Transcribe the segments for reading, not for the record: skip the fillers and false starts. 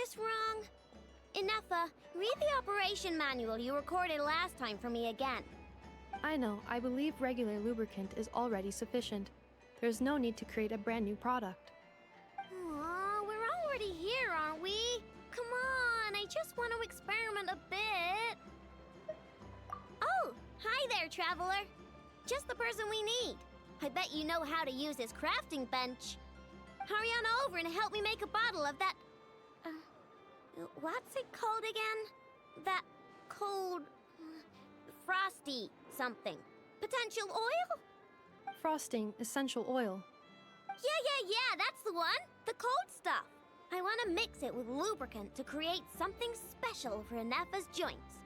this wrong? Inefa, read the operation manual you recorded last time for me again. I know, I believe regular lubricant is already sufficient. There's no need to create a brand new product. Aw, we're already here, aren't we? Come on, I just want to experiment a bit. Oh, hi there, traveler. Just the person we need. I bet you know how to use this crafting bench. Hurry on over and help me make a bottle of that... what's it called again? That cold... frosty something. Potential oil? Frosting essential oil. Yeah, that's the one. The cold stuff. I want to mix it with lubricant to create something special for Inefa's joints.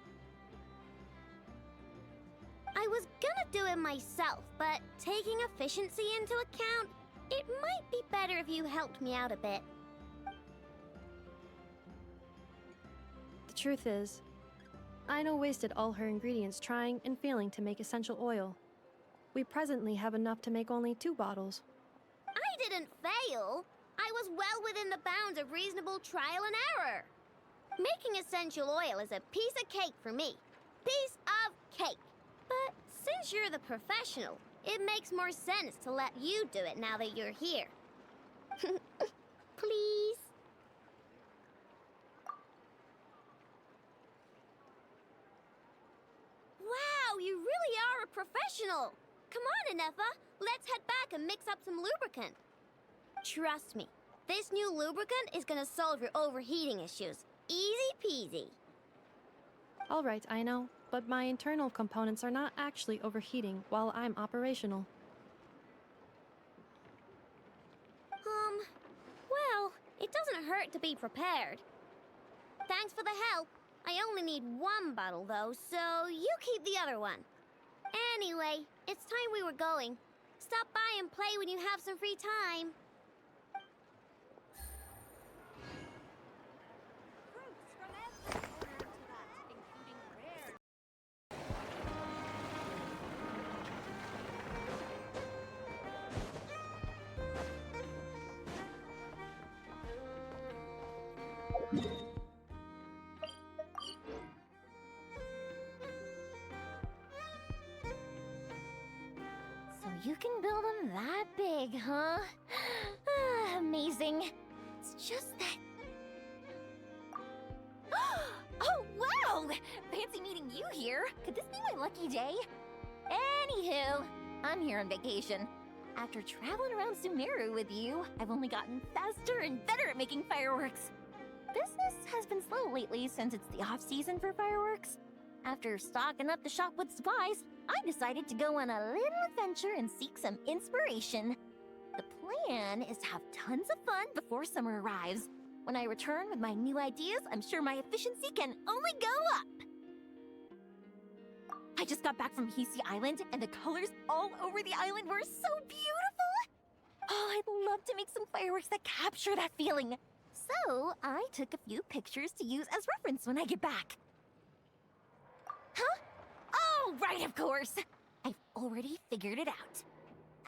I was gonna do it myself, but taking efficiency into account, it might be better if you helped me out a bit. The truth is, Aino wasted all her ingredients trying and failing to make essential oil. We presently have enough to make only 2 bottles. I didn't fail. I was well within the bounds of reasonable trial and error. Making essential oil is a piece of cake for me. Piece of cake. But since you're the professional, it makes more sense to let you do it now that you're here. Please? Wow, you really are a professional! Come on, Inefa, let's head back and mix up some lubricant. Trust me, this new lubricant is gonna solve your overheating issues. Easy peasy. Alright, Aino, but my internal components are not actually overheating while I'm operational. Well, it doesn't hurt to be prepared. Thanks for the help. I only need 1 bottle, though, so you keep the other one. Anyway, it's time we were going. Stop by and play when you have some free time. So you can build them that big, huh? Amazing. It's just that... Oh, wow! Fancy meeting you here. Could this be my lucky day? Anywho, I'm here on vacation. After traveling around Sumeru with you, I've only gotten faster and better at making fireworks. Business has been slow lately since it's the off-season for fireworks. After stocking up the shop with supplies, I decided to go on a little adventure and seek some inspiration. The plan is to have tons of fun before summer arrives. When I return with my new ideas, I'm sure my efficiency can only go up. I just got back from Hisi Island, and the colors all over the island were so beautiful! Oh, I'd love to make some fireworks that capture that feeling. So, I took a few pictures to use as reference when I get back. Huh? Oh, right, of course! I've already figured it out.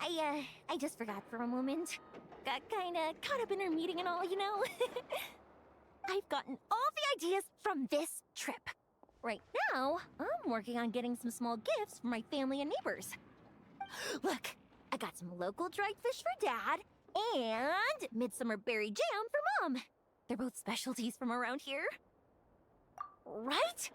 I just forgot for a moment. Got kinda caught up in our meeting and all, you know? I've gotten all the ideas from this trip. Right now, I'm working on getting some small gifts for my family and neighbors. Look, I got some local dried fish for Dad, and midsummer berry jam for Mom. They're both specialties from around here. Right?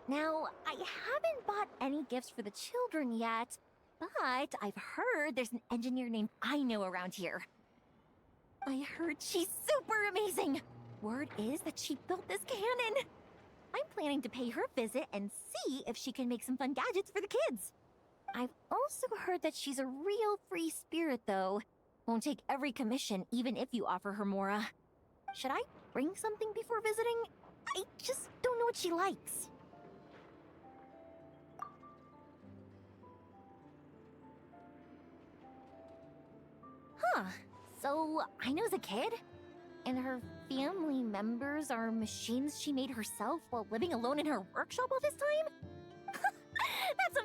Now, I haven't bought any gifts for the children yet, but I've heard there's an engineer named Aino around here. I heard she's super amazing. Word is that she built this cannon. I'm planning to pay her a visit and see if she can make some fun gadgets for the kids. I've also heard that she's a real free spirit, though. Won't take every commission, even if you offer her Mora. Should I bring something before visiting? I just don't know what she likes. Huh. So, Aino's a kid? And her family members are machines she made herself while living alone in her workshop all this time? That's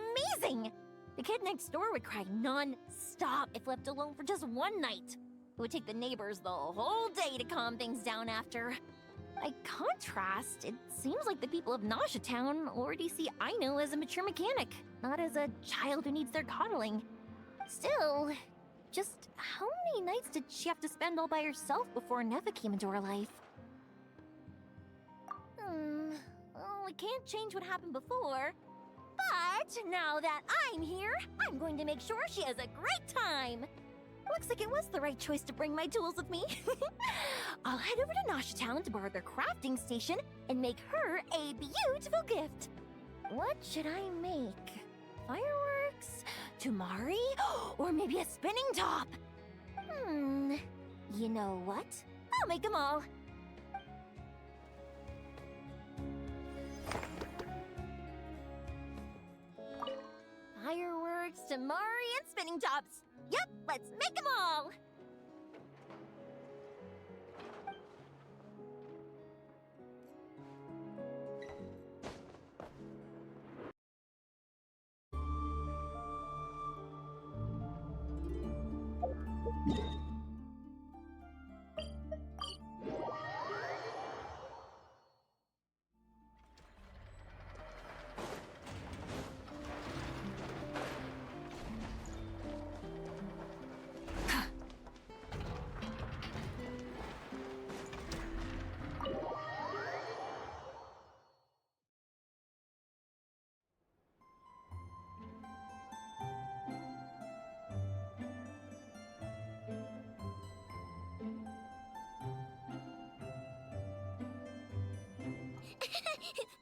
amazing! The kid next door would cry non-stop if left alone for just one night. It would take the neighbors the whole day to calm things down after. By contrast, it seems like the people of Nasha Town already see Aino as a mature mechanic, not as a child who needs their coddling. Still, just how many nights did she have to spend all by herself before Neva came into her life? Well, we can't change what happened before. But now that I'm here, I'm going to make sure she has a great time. Looks like it was the right choice to bring my tools with me. I'll head over to Nasha Town to borrow their crafting station and make her a beautiful gift. What should I make? Fireworks? Tumari? Or maybe a spinning top? You know what? I'll make them all. Fireworks, Tumari, and spinning tops. Yep, let's make them all!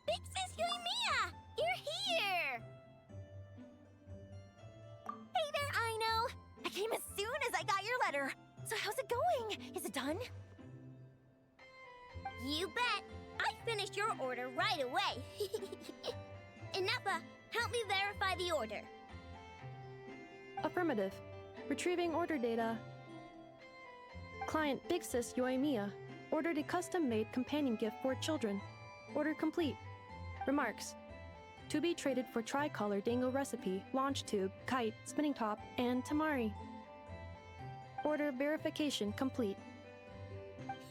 Big Sis Yoimiya! You're here! Hey there, Aino! I came as soon as I got your letter. So how's it going? Is it done? You bet! I finished your order right away. Inappa, help me verify the order. Affirmative. Retrieving order data. Client Big Sis Yoimiya ordered a custom-made companion gift for children. Order complete. Remarks. To be traded for tricolor dango recipe, launch tube, kite, spinning top, and tamari. Order verification complete.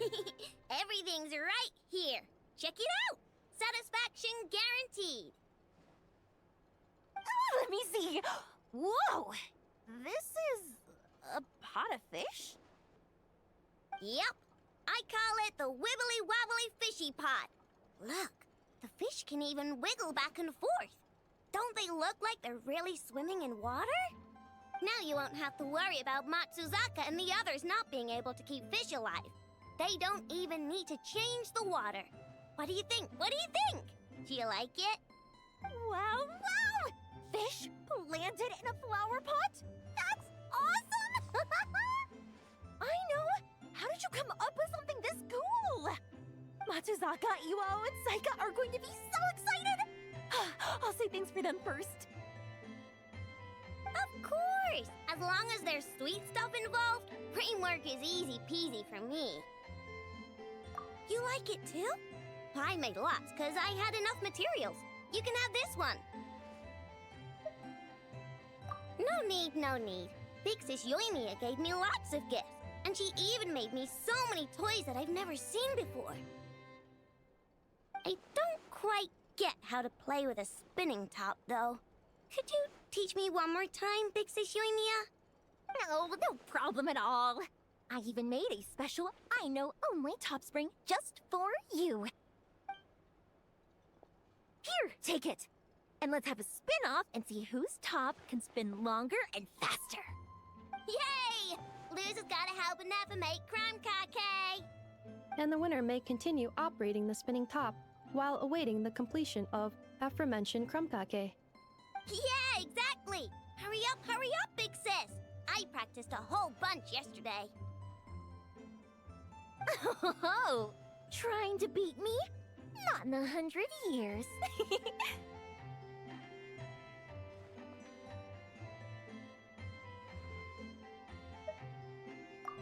Everything's right here. Check it out. Satisfaction guaranteed. Let me see. Whoa! This is a pot of fish? Yep. I call it the wibbly wobbly fishy pot. Look, the fish can even wiggle back and forth. Don't they look like they're really swimming in water? Now you won't have to worry about Matsuzaka and the others not being able to keep fish alive. They don't even need to change the water. What do you think? What do you think? Do you like it? Wow, wow! Fish planted in a flower pot? That's awesome! I know! How did you come up with something this cool? Matsuzaka, Iwao, and Saika are going to be so excited! I'll say thanks for them first. Of course! As long as there's sweet stuff involved, framework is easy peasy for me. You like it too? I made lots because I had enough materials. You can have this one. No need, no need. Big Sis Yoimiya gave me lots of gifts, and she even made me so many toys that I've never seen before. I don't quite get how to play with a spinning top, though. Could you teach me one more time, Big Sis Yoimiya? No problem at all. I even made a special I-know-only top spring just for you. Here, take it. And let's have a spin-off and see whose top can spin longer and faster. Yay! Loser's gotta help Anappa make crumb cake. And the winner may continue operating the spinning top while awaiting the completion of aforementioned crumkake. Yeah, exactly! Hurry up, Big Sis! I practiced a whole bunch yesterday. Oh, trying to beat me? Not in 100 years.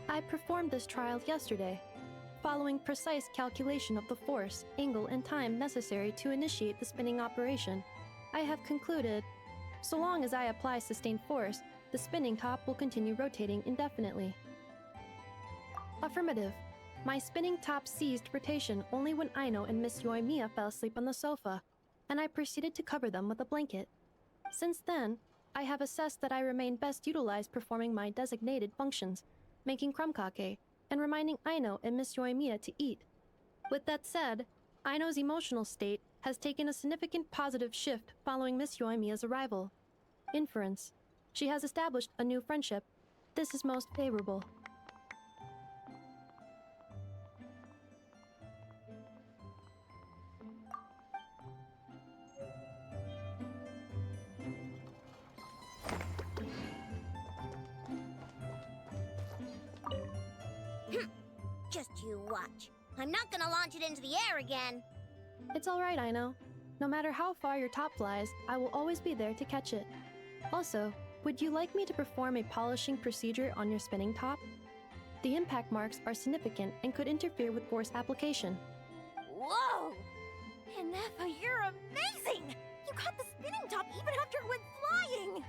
I performed this trial yesterday, following precise calculation of the force, angle, and time necessary to initiate the spinning operation. I have concluded, so long as I apply sustained force, the spinning top will continue rotating indefinitely. Affirmative. My spinning top ceased rotation only when Aino and Miss Yoimiya fell asleep on the sofa, and I proceeded to cover them with a blanket. Since then, I have assessed that I remain best utilized performing my designated functions, making crumb-kake, and reminding Aino and Miss Yoimiya to eat. With that said, Aino's emotional state has taken a significant positive shift following Miss Yoimiya's arrival. Inference. She has established a new friendship. This is most favorable. Just you watch. I'm not gonna launch it into the air again. It's alright, Aino. No matter how far your top flies, I will always be there to catch it. Also, would you like me to perform a polishing procedure on your spinning top? The impact marks are significant and could interfere with force application. Whoa! Inefa, you're amazing! You caught the spinning top even after it went flying!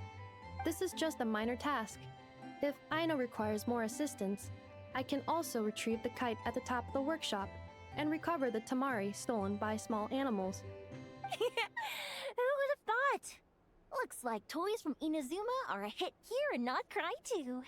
This is just a minor task. If Aino requires more assistance, I can also retrieve the kite at the top of the workshop and recover the tamari stolen by small animals. Who would have thought? Looks like toys from Inazuma are a hit here and not cry too.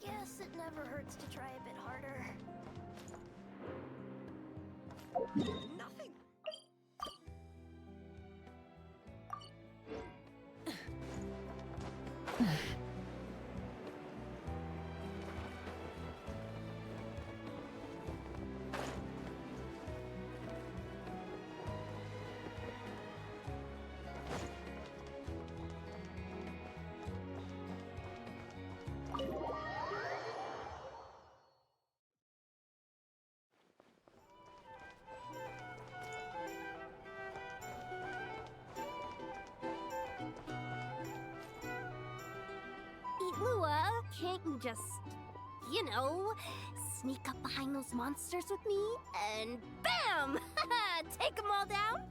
Guess it never hurts to try a bit harder. Nothing. Lua, can't you just, sneak up behind those monsters with me and BAM! Take them all down?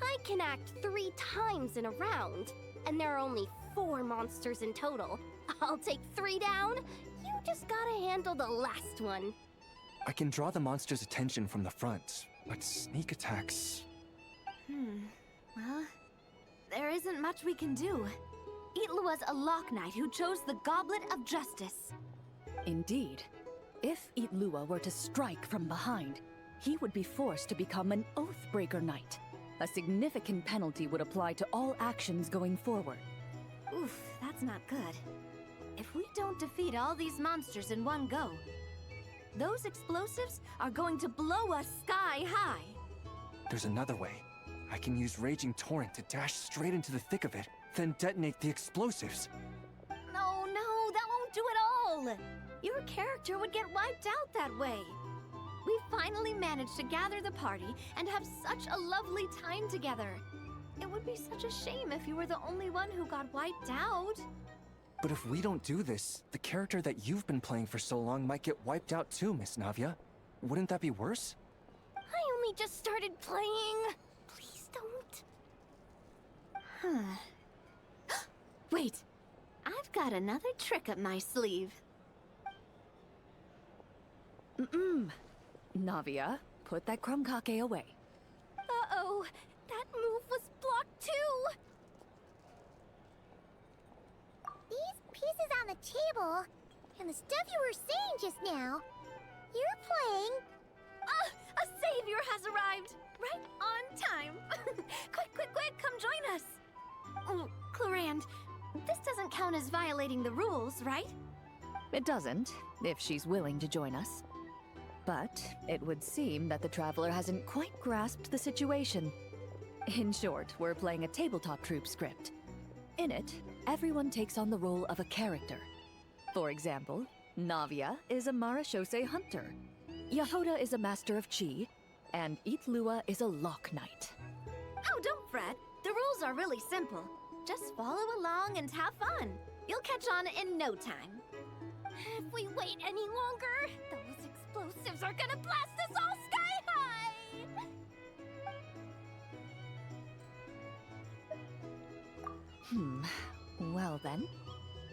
I can act 3 times in a round, and there are only 4 monsters in total. I'll take 3 down. You just gotta handle the last one. I can draw the monster's attention from the front, but sneak attacks... Well, there isn't much we can do. Itlua's a Lock Knight who chose the Goblet of Justice. Indeed. If Itlua were to strike from behind, he would be forced to become an Oathbreaker Knight. A significant penalty would apply to all actions going forward. Oof, that's not good. If we don't defeat all these monsters in one go, those explosives are going to blow us sky high. There's another way. I can use Raging Torrent to dash straight into the thick of it, then detonate the explosives. No, that won't do it all. Your character would get wiped out that way. We finally managed to gather the party and have such a lovely time together. It would be such a shame if you were the only one who got wiped out. But if we don't do this, the character that you've been playing for so long might get wiped out too, Miss Navia. Wouldn't that be worse? I only just started playing. Please don't. Wait, I've got another trick up my sleeve. Navia, put that crumb-kake away. Uh-oh, that move was blocked too. These pieces on the table, and the stuff you were saying just now, You're playing. A savior has arrived! Right on time! Quick, come join us! Oh, Clarand, this doesn't count as violating the rules, right? It doesn't, if she's willing to join us. But it would seem that the Traveler hasn't quite grasped the situation. In short, we're playing a tabletop troupe script. In it, everyone takes on the role of a character. For example, Navia is a Marashose hunter, Yehoda is a master of chi, and Itlua is a lock knight. Oh, don't fret. The rules are really simple. Just follow along and have fun. You'll catch on in no time. If we wait any longer, those explosives are gonna blast us all sky high! Well then.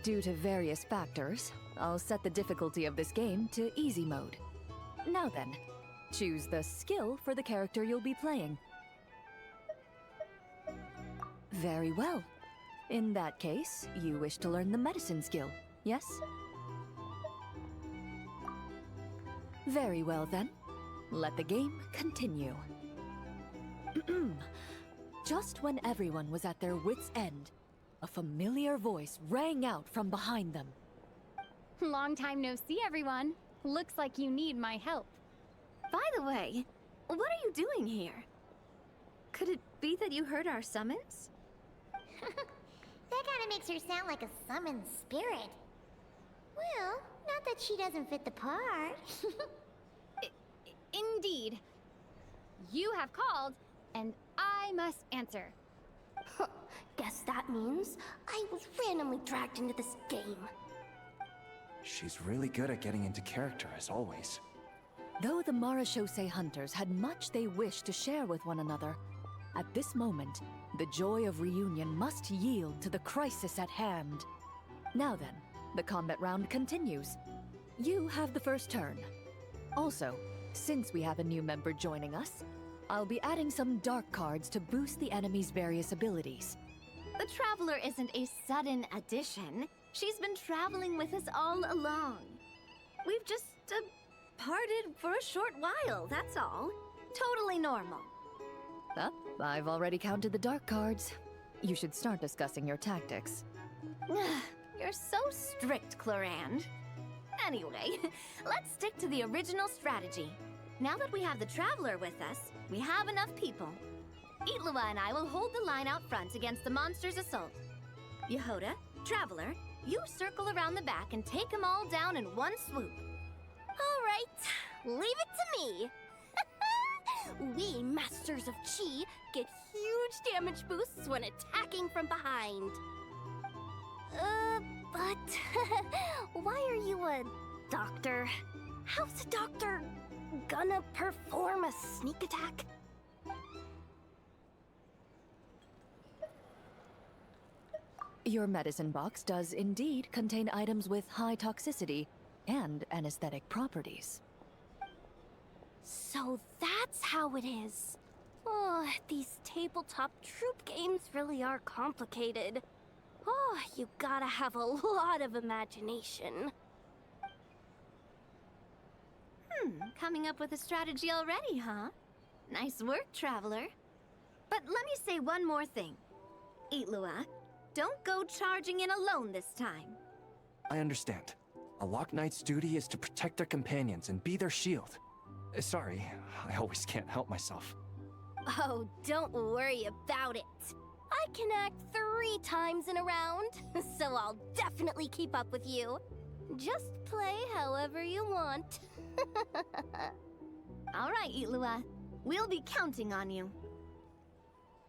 Due to various factors, I'll set the difficulty of this game to easy mode. Now then, choose the skill for the character you'll be playing. Very well. In that case, you wish to learn the medicine skill, yes? Very well then. Let the game continue. Just when everyone was at their wits' end, a familiar voice rang out from behind them. Long time no see, everyone. Looks like you need my help. By the way, what are you doing here? Could it be that you heard our summons? That kinda makes her sound like a summoned spirit. Well, not that she doesn't fit the part. Indeed. You have called, and I must answer. Guess that means I was randomly dragged into this game. She's really good at getting into character, as always. Though the Marashose hunters had much they wished to share with one another, at this moment, the joy of reunion must yield to the crisis at hand. Now then, the combat round continues. You have the first turn. Also, since we have a new member joining us, I'll be adding some dark cards to boost the enemy's various abilities. The Traveler isn't a sudden addition. She's been traveling with us all along. We've just, parted for a short while, that's all. Totally normal. I've already counted the dark cards. You should start discussing your tactics. You're so strict, Clarand. Anyway, let's stick to the original strategy. Now that we have the Traveler with us, we have enough people. Itlua and I will hold the line out front against the monster's assault. Yehoda, Traveler, you circle around the back and take them all down in one swoop. All right, leave it to me. We Masters of Chi get huge damage boosts when attacking from behind. But why are you a doctor? How's a doctor gonna perform a sneak attack? Your medicine box does indeed contain items with high toxicity and anesthetic properties. So that's how it is. Oh, these tabletop troop games really are complicated. Oh, you gotta have a lot of imagination. Coming up with a strategy already, huh? Nice work, Traveler. But let me say one more thing. Itlua, don't go charging in alone this time. I understand. A Lock Knight's duty is to protect their companions and be their shield. Sorry, I always can't help myself. Oh, don't worry about it. I can act 3 times in a round, so I'll definitely keep up with you. Just play however you want. All right, Itlua. We'll be counting on you.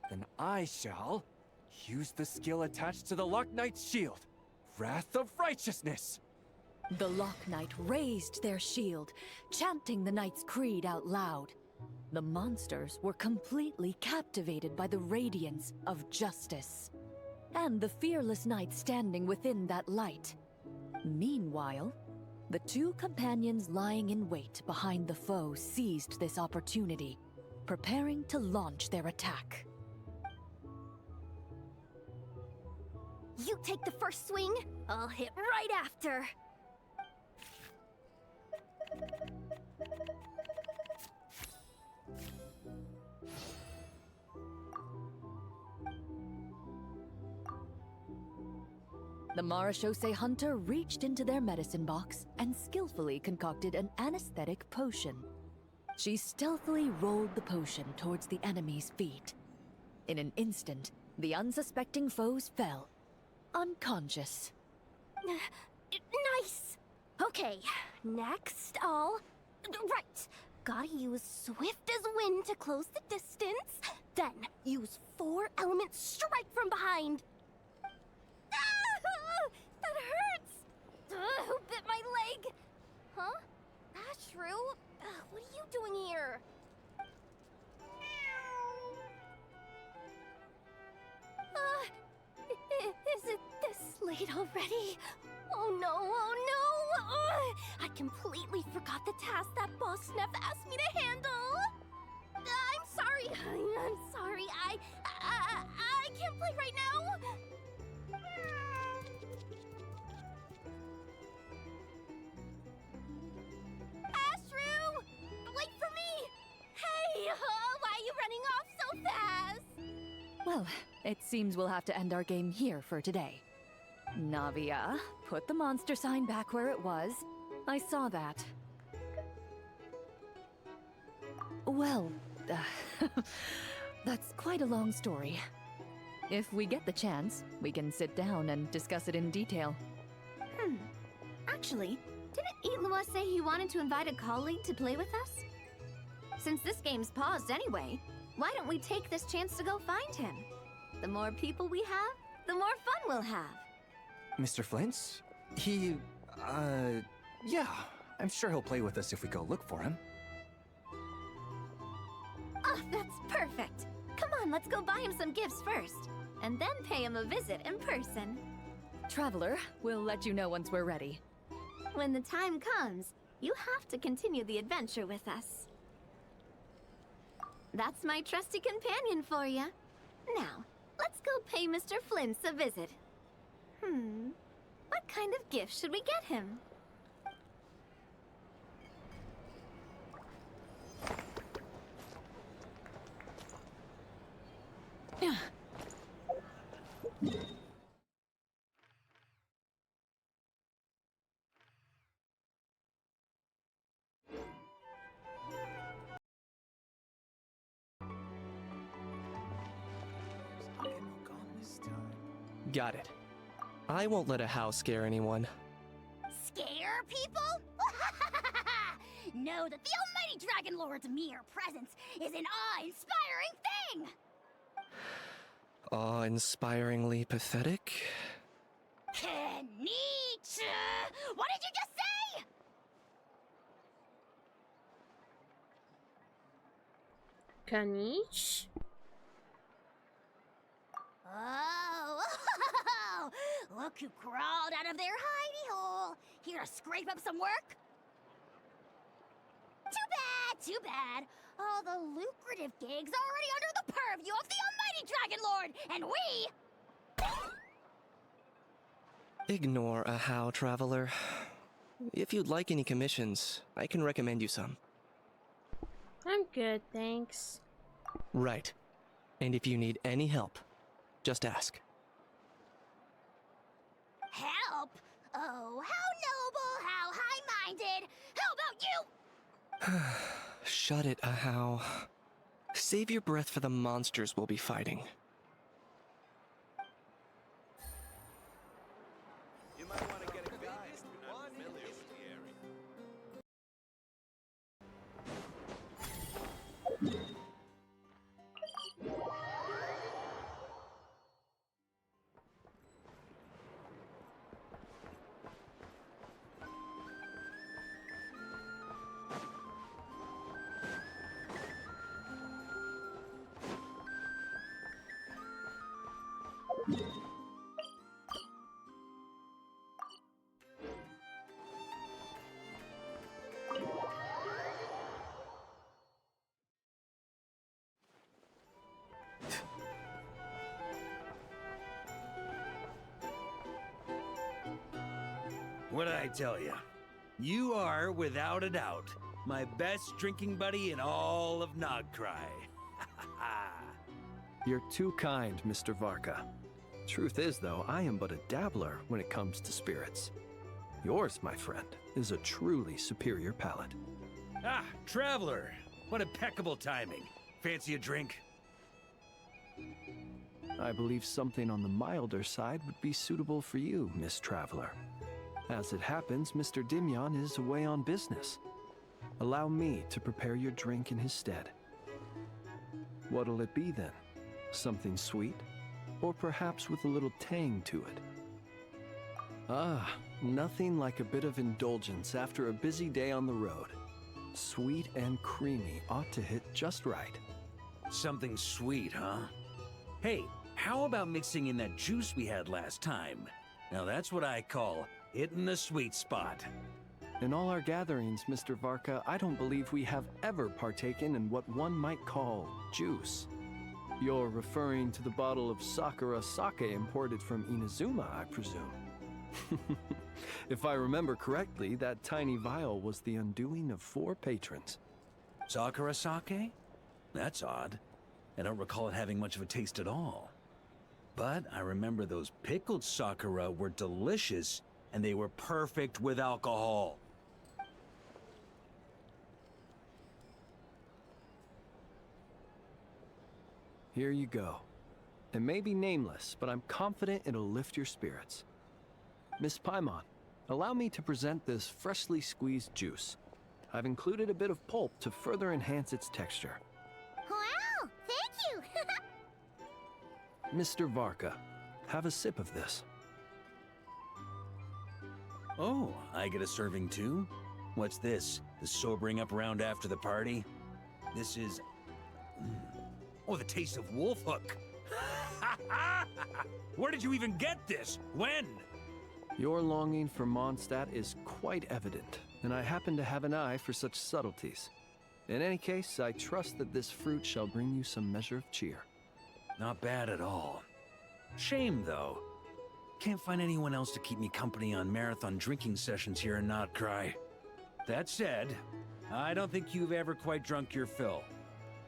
Then I shall use the skill attached to the Lock Knight's shield, Wrath of Righteousness. The Lock Knight raised their shield, chanting the Knight's creed out loud. The monsters were completely captivated by the radiance of justice, and the fearless knight standing within that light. Meanwhile, the 2 companions lying in wait behind the foe seized this opportunity, preparing to launch their attack. You take the first swing, I'll hit right after. The Marachose hunter reached into their medicine box and skillfully concocted an anesthetic potion. She stealthily rolled the potion towards the enemy's feet. In an instant, the unsuspecting foes fell, unconscious. Nice! Okay, next Right. Gotta use swift as wind to close the distance. Then use 4-element strike from behind. Ah! That hurts! Who bit my leg? Huh? Ashru? What are you doing here? Is it this late already? Oh no, oh no! I completely forgot the task that Boss Neff asked me to handle! I'm sorry, I'm sorry, I can't play right now! Ashru! Wait for me! Hey, why are you running off so fast? Well, it seems we'll have to end our game here for today. Navia, put the monster sign back where it was. I saw that. Well, that's quite a long story. If we get the chance, we can sit down and discuss it in detail. Actually, didn't Itlua say he wanted to invite a colleague to play with us? Since this game's paused anyway, why don't we take this chance to go find him? The more people we have, the more fun we'll have. Mr. Flint's? He, yeah. I'm sure he'll play with us if we go look for him. Oh, that's perfect. Come on, let's go buy him some gifts first, and then pay him a visit in person. Traveler, we'll let you know once we're ready. When the time comes, you have to continue the adventure with us. That's my trusty companion for you. Now, let's go pay Mr. Flint's a visit. What kind of gift should we get him? Got it. I won't let a house scare anyone. Scare people? Know that the almighty Dragon Lord's mere presence is an awe-inspiring thing! Awe-inspiringly pathetic? Nietzsche! What did you just say? Kanish? Oh, look who crawled out of their hidey hole. Here to scrape up some work? Too bad. All the lucrative gigs already under the purview of the almighty Dragon Lord, and we... Ignore a how, traveler. If you'd like any commissions, I can recommend you some. I'm good, thanks. Right. And if you need any help, just ask. Help? Oh, how noble, how high-minded. How about you? Shut it, Ahau. Save your breath for the monsters we'll be fighting. You might want to get a guide if you're not familiar with the area. What'd I tell you? You are, without a doubt, My best drinking buddy in all of Nogcry. You're too kind, Mr. Varka. Truth is, though, I am but a dabbler when it comes to spirits. Yours, my friend, is a truly superior palate. Ah, Traveler! What impeccable timing. Fancy a drink? I believe something on the milder side would be suitable for you, Miss Traveler. As it happens, Mr. Dimyon is away on business. Allow me to prepare your drink in his stead. What'll it be then? Something sweet? Or perhaps with a little tang to it? Ah, nothing like a bit of indulgence after a busy day on the road. Sweet and creamy ought to hit just right. Something sweet, huh? Hey, how about mixing in that juice we had last time? Now that's what I call hitting the sweet spot. In all our gatherings, Mr. Varka, I don't believe we have ever partaken in what one might call juice. You're referring to the bottle of Sakura sake imported from Inazuma, I presume. If I remember correctly, that tiny vial was the undoing of 4 patrons. Sakura sake? That's odd. I don't recall it having much of a taste at all. But I remember those pickled sakura were delicious, and they were perfect with alcohol. Here you go. It may be nameless, but I'm confident it'll lift your spirits. Miss Paimon, allow me to present this freshly squeezed juice. I've included a bit of pulp to further enhance its texture. Wow! Thank you! Mr. Varka, have a sip of this. Oh, I get a serving too? What's this? The sobering up round after the party? This is... Oh, the taste of wolf hook! Where did you even get this? When? Your longing for Mondstadt is quite evident, and I happen to have an eye for such subtleties. In any case, I trust that this fruit shall bring you some measure of cheer. Not bad at all. Shame, though. Can't find anyone else to keep me company on marathon drinking sessions here in Notcry. That said, I don't think you've ever quite drunk your fill.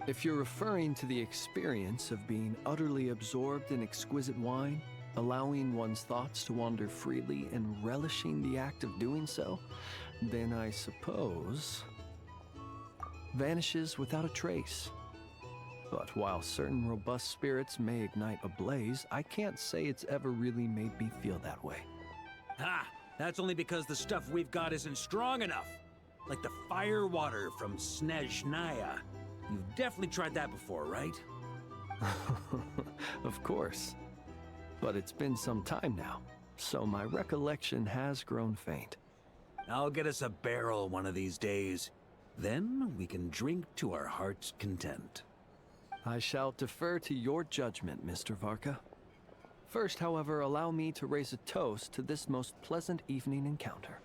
If you're referring to the experience of being utterly absorbed in exquisite wine, allowing one's thoughts to wander freely and relishing the act of doing so, then I suppose... vanishes without a trace. But while certain robust spirits may ignite a blaze, I can't say it's ever really made me feel that way. Ha! That's only because the stuff we've got isn't strong enough. Like the fire water from Snezhnaya. You've definitely tried that before, right? Of course. But it's been some time now, so my recollection has grown faint. I'll get us a barrel one of these days. Then we can drink to our heart's content. I shall defer to your judgment, Mr. Varka. First, however, allow me to raise a toast to this most pleasant evening encounter.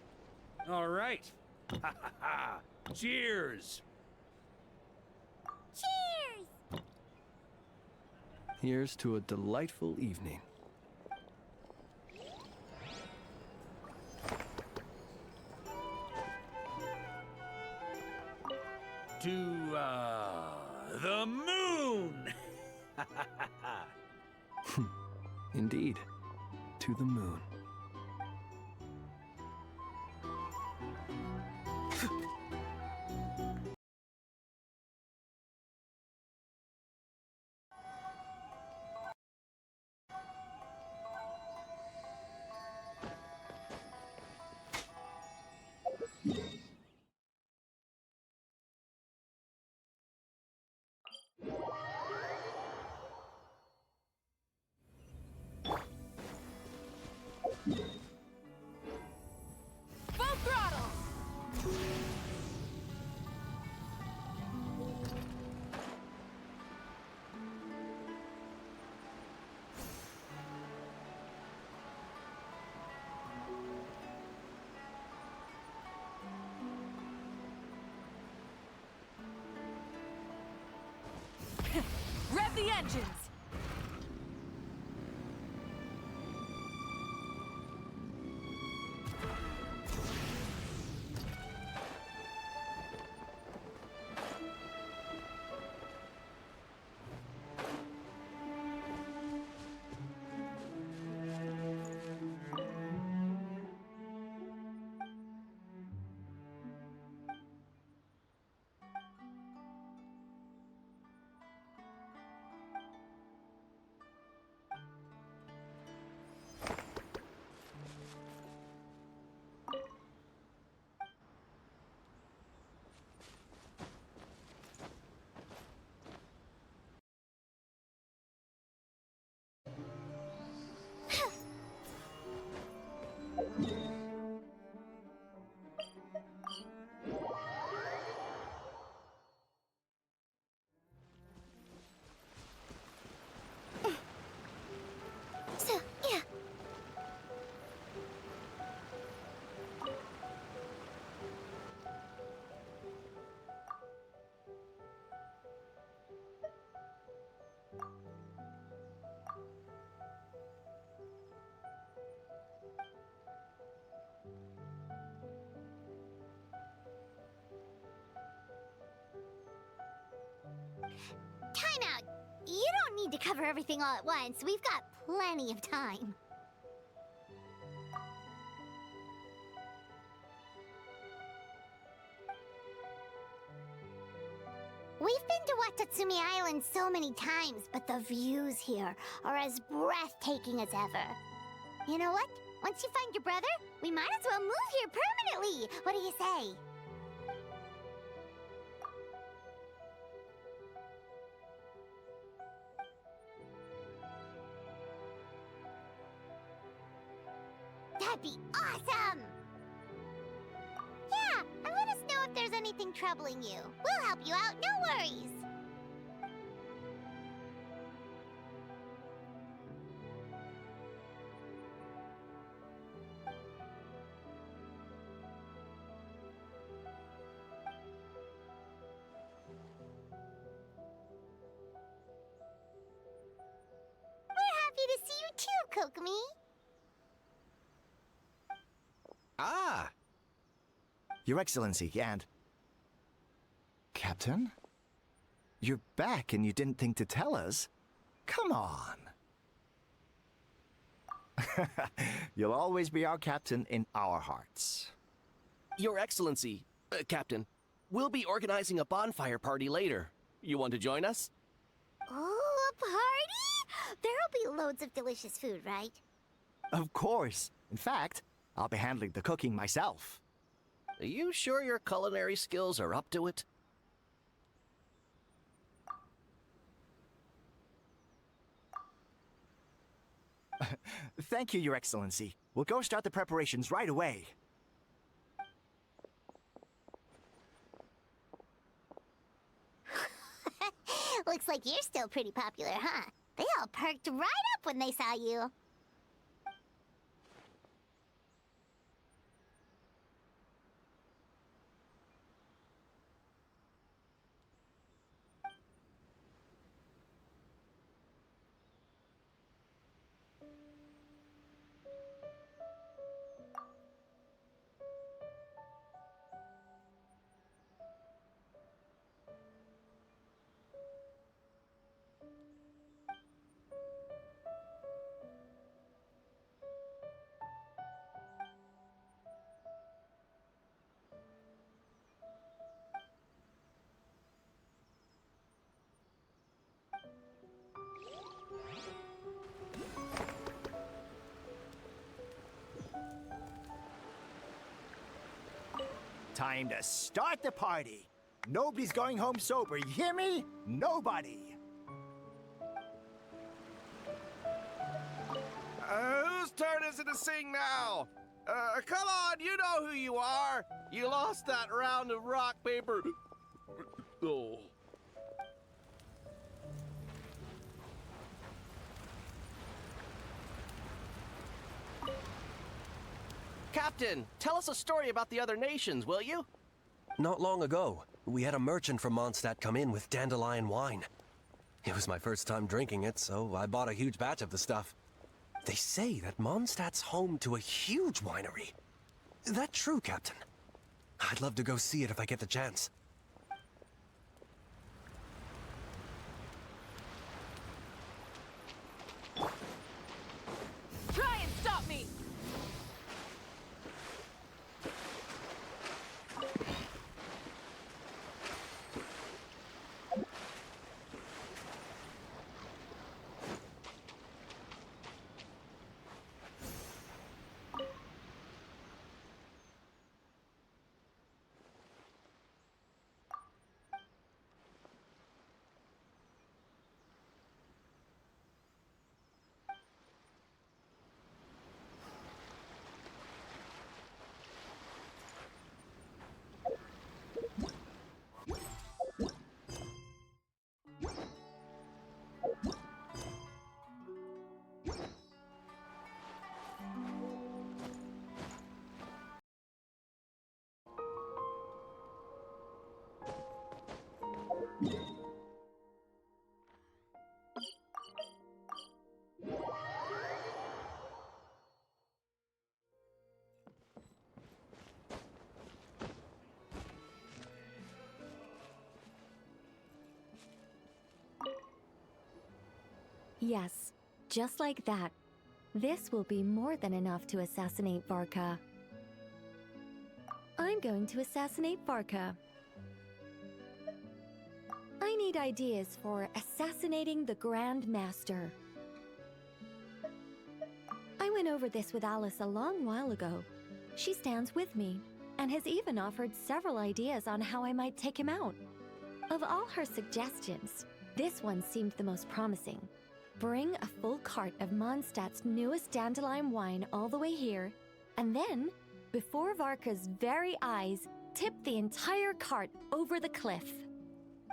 All right. Ha ha ha! Cheers! Cheers! Here's to a delightful evening. To, the moon! Indeed, to the moon. Full throttle! Rev the engines! Time out. You don't need to cover everything all at once. We've got plenty of time. We've been to Watatsumi Island so many times, but the views here are as breathtaking as ever. You know what? Once you find your brother, we might as well move here permanently. What do you say? That'd be awesome! Yeah, and let us know if there's anything troubling you. We'll help you out, no worries! We're happy to see you too, Kokomi! Ah! Your Excellency, and... Captain? You're back and you didn't think to tell us? Come on! You'll always be our captain in our hearts. Your Excellency, Captain, we'll be organizing a bonfire party later. You want to join us? Oh, a party? There'll be loads of delicious food, right? Of course. In fact, I'll be handling the cooking myself. Are you sure your culinary skills are up to it? Thank you, Your Excellency. We'll go start the preparations right away. Looks like you're still pretty popular, huh? They all perked right up when they saw you. Time to start the party. Nobody's going home sober, you hear me? Nobody. Whose turn is it to sing now? Come on, you know who you are. You lost that round of rock, paper. Oh. Captain, tell us a story about the other nations, will you? Not long ago, we had a merchant from Mondstadt come in with dandelion wine. It was my first time drinking it, so I bought a huge batch of the stuff. They say that Mondstadt's home to a huge winery. That true, Captain? I'd love to go see it if I get the chance. Try and stop me! Yes, just like that. This will be more than enough to assassinate Varka. I'm going to assassinate Varka. I need ideas for assassinating the Grand Master. I went over this with Alice a long while ago. She stands with me, and has even offered several ideas on how I might take him out. Of all her suggestions, this one seemed the most promising. Bring a full cart of Mondstadt's newest dandelion wine all the way here, and then, before Varka's very eyes, tip the entire cart over the cliff.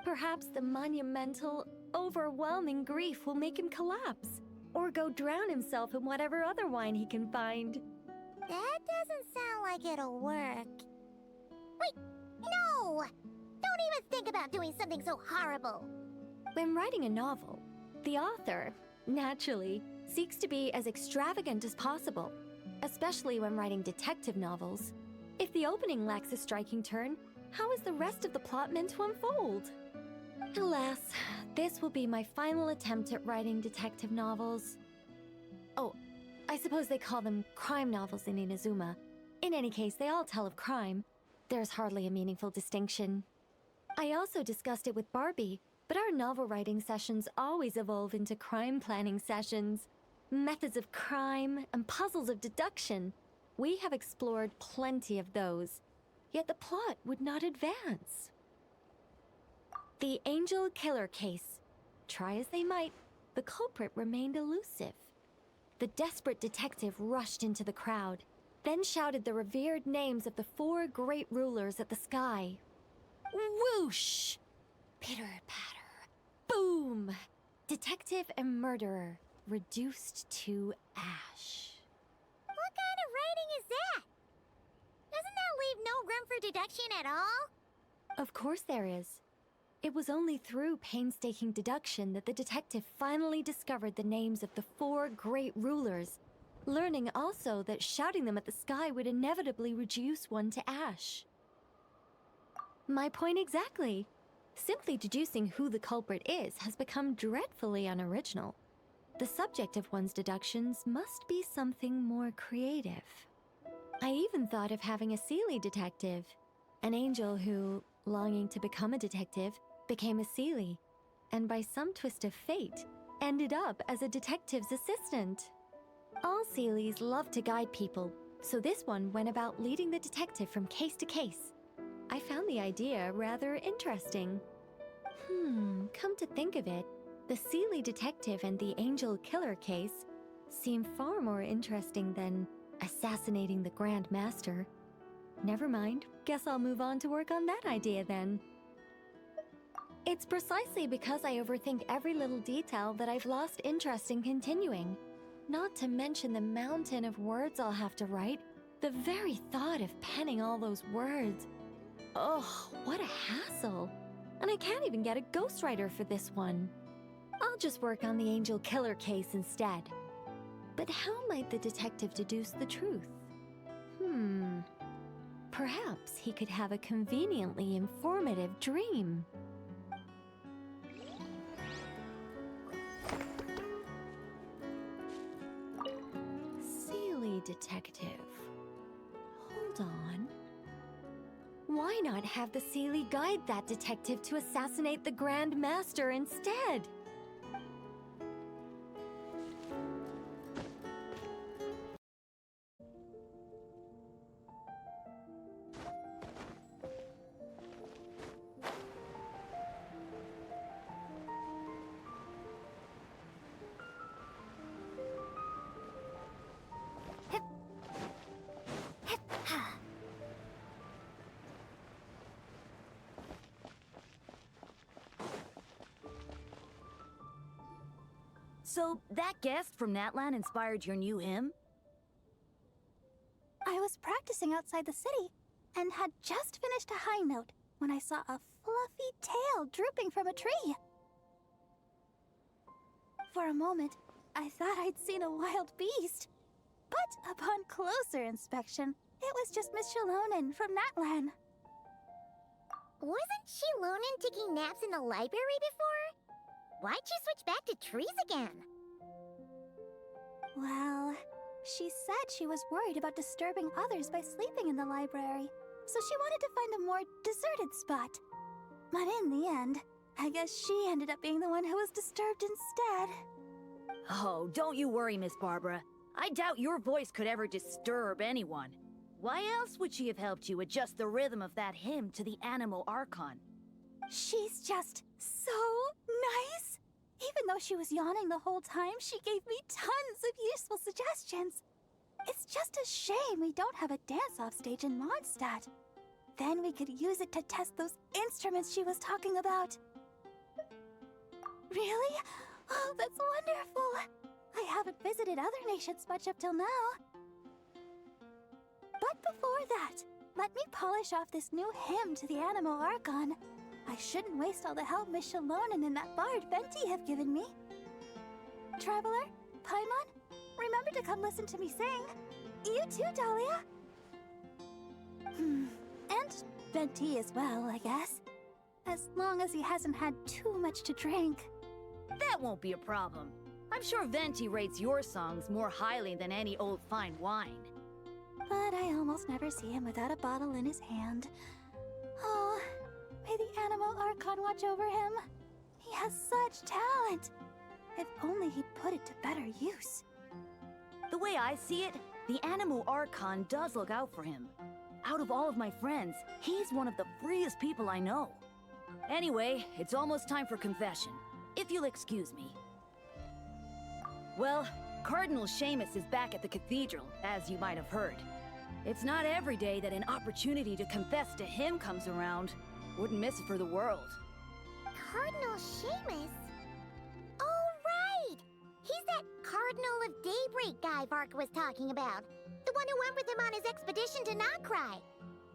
Perhaps the monumental, overwhelming grief will make him collapse, or go drown himself in whatever other wine he can find. That doesn't sound like it'll work. Wait, no! Don't even think about doing something so horrible. When writing a novel, the author, naturally, seeks to be as extravagant as possible, especially when writing detective novels. If the opening lacks a striking turn, how is the rest of the plot meant to unfold? Alas, this will be my final attempt at writing detective novels. Oh, I suppose they call them crime novels in Inazuma. In any case, they all tell of crime. There's hardly a meaningful distinction. I also discussed it with Barbie, but our novel writing sessions always evolve into crime planning sessions. Methods of crime and puzzles of deduction. We have explored plenty of those, yet the plot would not advance. The Angel Killer case. Try as they might, the culprit remained elusive. The desperate detective rushed into the crowd, then shouted the revered names of the 4 great rulers at the sky. Whoosh! Pitter-patter. Boom! Detective and murderer reduced to ash. What kind of writing is that? Doesn't that leave no room for deduction at all? Of course there is. It was only through painstaking deduction that the detective finally discovered the names of the 4 great rulers, learning also that shouting them at the sky would inevitably reduce one to ash. My point exactly. Simply deducing who the culprit is has become dreadfully unoriginal. The subject of one's deductions must be something more creative. I even thought of having a Seelie detective, an angel who, longing to become a detective, became a Seelie, and by some twist of fate, ended up as a detective's assistant. All Seelies love to guide people, so this one went about leading the detective from case to case. I found the idea rather interesting. Come to think of it, the Seelie detective and the Angel Killer case seem far more interesting than assassinating the Grand Master. Never mind, guess I'll move on to work on that idea then. It's precisely because I overthink every little detail that I've lost interest in continuing. Not to mention the mountain of words I'll have to write. The very thought of penning all those words. Oh, what a hassle. And I can't even get a ghostwriter for this one. I'll just work on the Angel Killer case instead. But how might the detective deduce the truth? Perhaps he could have a conveniently informative dream. Seelie detective. Hold on. Why not have the Seelie guide that detective to assassinate the Grand Master instead? So, that guest from Natlan inspired your new hymn? I was practicing outside the city, and had just finished a high note when I saw a fluffy tail drooping from a tree. For a moment, I thought I'd seen a wild beast. But upon closer inspection, it was just Miss Shalonen from Natlan. Wasn't Shalonen taking naps in the library before? Why'd you switch back to trees again? Well, she said she was worried about disturbing others by sleeping in the library, so she wanted to find a more deserted spot. But in the end, I guess she ended up being the one who was disturbed instead. Oh, don't you worry, Miss Barbara. I doubt your voice could ever disturb anyone. Why else would she have helped you adjust the rhythm of that hymn to the Anemo Archon? She's just so nice. Even though she was yawning the whole time, she gave me tons of useful suggestions. It's just a shame we don't have a dance-off stage in Mondstadt. Then we could use it to test those instruments she was talking about. Really? Oh, that's wonderful. I haven't visited other nations much up till now. But before that, let me polish off this new hymn to the Anemo Archon. I shouldn't waste all the help Miss Shalonen and that bard Venti have given me. Traveler, Paimon, remember to come listen to me sing. You too, Dahlia. And Venti as well, I guess. As long as he hasn't had too much to drink. That won't be a problem. I'm sure Venti rates your songs more highly than any old fine wine. But I almost never see him without a bottle in his hand. Oh, may the Anemo Archon watch over him. He has such talent. If only he'd put it to better use. The way I see it, the Anemo Archon does look out for him. Out of all of my friends, he's one of the freest people I know. Anyway, it's almost time for confession, if you'll excuse me. Well, Cardinal Seamus is back at the cathedral, as you might have heard. It's not every day that an opportunity to confess to him comes around. Wouldn't miss it for the world. Cardinal Seamus? Oh, right! He's that Cardinal of Daybreak guy Varka was talking about. The one who went with him on his expedition to Notcry.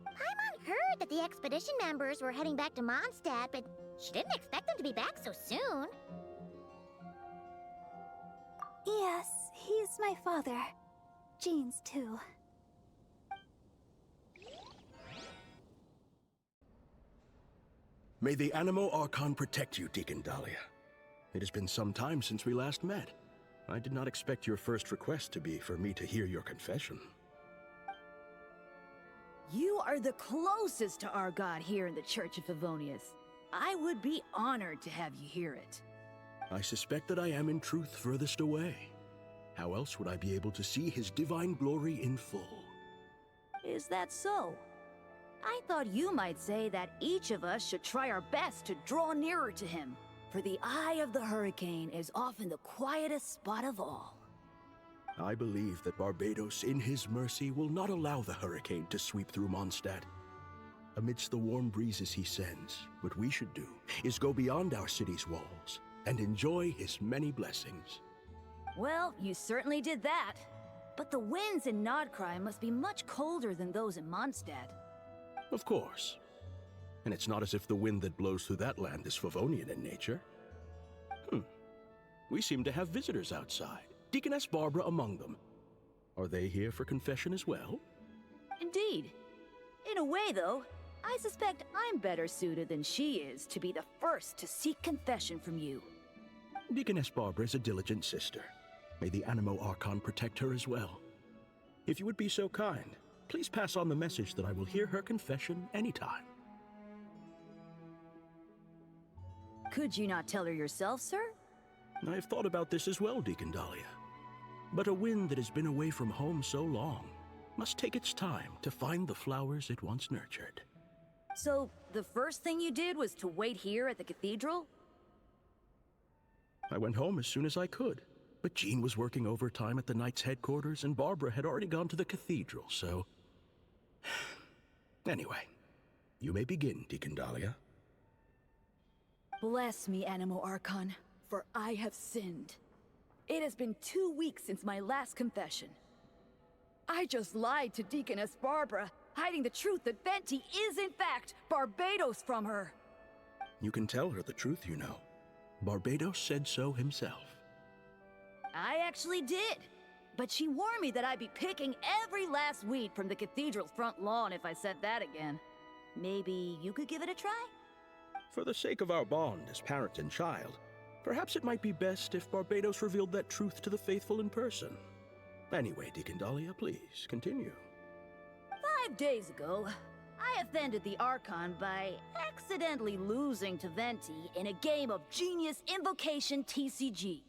Paimon heard that the expedition members were heading back to Mondstadt, but she didn't expect them to be back so soon. Yes, he's my father. Jean's too. May the Anemo Archon protect you, Deacon Dahlia. It has been some time since we last met. I did not expect your first request to be for me to hear your confession. You are the closest to our god here in the Church of Favonius. I would be honored to have you hear it. I suspect that I am in truth furthest away. How else would I be able to see his divine glory in full? Is that so? I thought you might say that each of us should try our best to draw nearer to him, for the eye of the hurricane is often the quietest spot of all. I believe that Barbados, in his mercy, will not allow the hurricane to sweep through Mondstadt. Amidst the warm breezes he sends, what we should do is go beyond our city's walls and enjoy his many blessings. Well, you certainly did that. But the winds in Nodcry must be much colder than those in Mondstadt. Of course. And it's not as if the wind that blows through that land is Favonian in nature. We seem to have visitors outside, Deaconess Barbara among them. Are they here for confession as well? Indeed. In a way, though, I suspect I'm better suited than she is to be the first to seek confession from you. Deaconess Barbara is a diligent sister. May the Anemo Archon protect her as well. If you would be so kind, please pass on the message that I will hear her confession anytime. Could you not tell her yourself, sir? I have thought about this as well, Deacon Dahlia. But a wind that has been away from home so long must take its time to find the flowers it once nurtured. So, the first thing you did was to wait here at the cathedral? I went home as soon as I could, but Jean was working overtime at the Knights' headquarters and Barbara had already gone to the cathedral, so... Anyway, you may begin, Deacon Dahlia. Bless me, Anemo Archon, for I have sinned. It has been 2 weeks since my last confession. I just lied to Deaconess Barbara, hiding the truth that Venti is in fact Barbados from her. You can tell her the truth, you know. Barbados said so himself. I actually did. But she warned me that I'd be picking every last weed from the cathedral's front lawn if I said that again. Maybe you could give it a try? For the sake of our bond as parent and child, perhaps it might be best if Barbados revealed that truth to the faithful in person. Anyway, Deacon Dahlia, please, continue. 5 days ago, I offended the Archon by accidentally losing to Venti in a game of Genius Invocation TCG.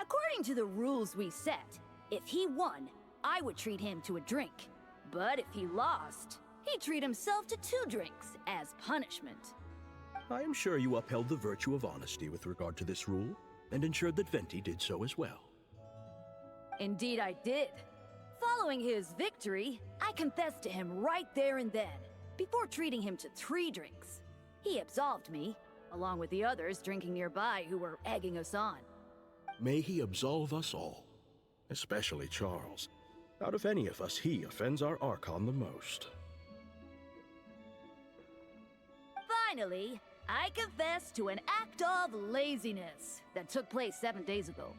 According to the rules we set, if he won, I would treat him to a drink. But if he lost, he'd treat himself to 2 drinks as punishment. I am sure you upheld the virtue of honesty with regard to this rule, and ensured that Venti did so as well. Indeed I did. Following his victory, I confessed to him right there and then, before treating him to 3 drinks. He absolved me, along with the others drinking nearby who were egging us on. May he absolve us all, especially Charles. Out of any of us, he offends our Archon the most. Finally, I confess to an act of laziness that took place 7 days ago.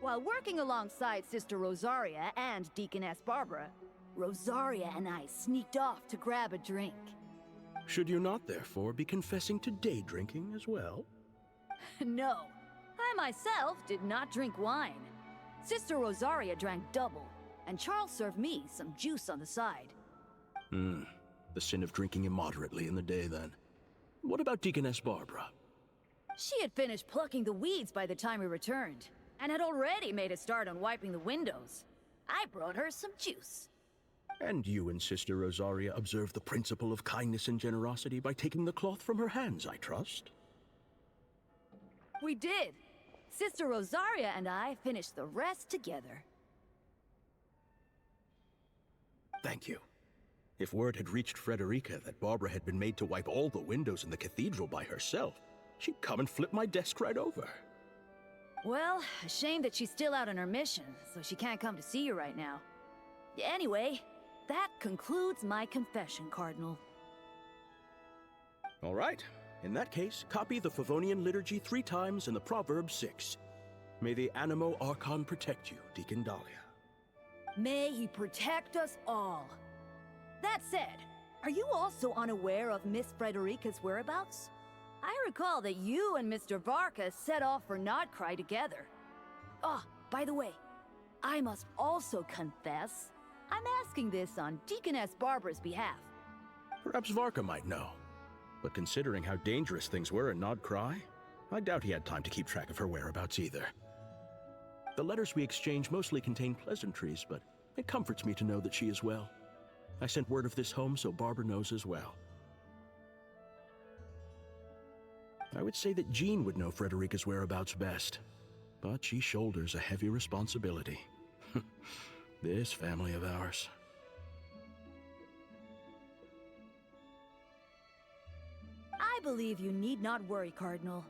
While working alongside Sister Rosaria and Deaconess Barbara, Rosaria and I sneaked off to grab a drink. Should you not, therefore, be confessing to day drinking as well? No, I myself did not drink wine. Sister Rosaria drank double, and Charles served me some juice on the side. The sin of drinking immoderately in the day, then. What about Deaconess Barbara? She had finished plucking the weeds by the time we returned, and had already made a start on wiping the windows. I brought her some juice. And you and Sister Rosaria observed the principle of kindness and generosity by taking the cloth from her hands, I trust? We did. Sister Rosaria and I finished the rest together. Thank you. If word had reached Frederica that Barbara had been made to wipe all the windows in the cathedral by herself, she'd come and flip my desk right over. Well, a shame that she's still out on her mission, so she can't come to see you right now. Anyway, that concludes my confession, Cardinal. All right. In that case, copy the Favonian liturgy 3 times and the proverb 6. May the Animo Archon protect you, Deacon Dahlia. May he protect us all. That said, are you also unaware of Miss Frederica's whereabouts? I recall that you and Mr. Varka set off for Nodcry together. Oh, by the way, I must also confess, I'm asking this on Deaconess Barbara's behalf. Perhaps Varka might know. But considering how dangerous things were in Nodcry, I doubt he had time to keep track of her whereabouts either. The letters we exchanged mostly contain pleasantries, but it comforts me to know that she is well. I sent word of this home so Barbara knows as well. I would say that Jean would know Frederica's whereabouts best, but she shoulders a heavy responsibility. This family of ours. I believe you need not worry, Cardinal.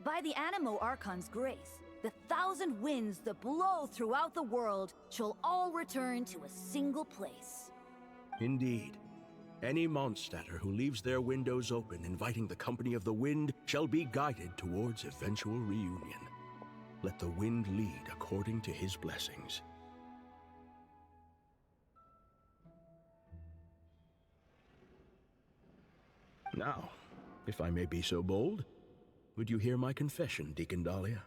By the Animo Archon's grace, the 1,000 winds that blow throughout the world shall all return to a single place. Indeed. Any Mondstadter who leaves their windows open inviting the company of the wind shall be guided towards eventual reunion. Let the wind lead according to his blessings. Now, if I may be so bold, would you hear my confession, Deacon Dahlia?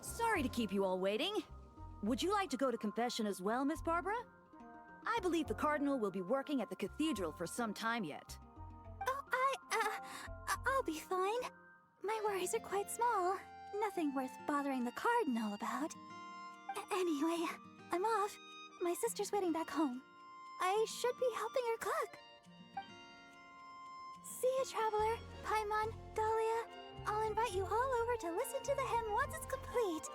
Sorry to keep you all waiting. Would you like to go to confession as well, Miss Barbara? I believe the Cardinal will be working at the cathedral for some time yet. Oh, I'll be fine. My worries are quite small. Nothing worth bothering the Cardinal about. Anyway, I'm off. My sister's waiting back home. I should be helping her cook. See you, Traveler, Paimon, Dahlia. I'll invite you all over to listen to the hymn once it's complete.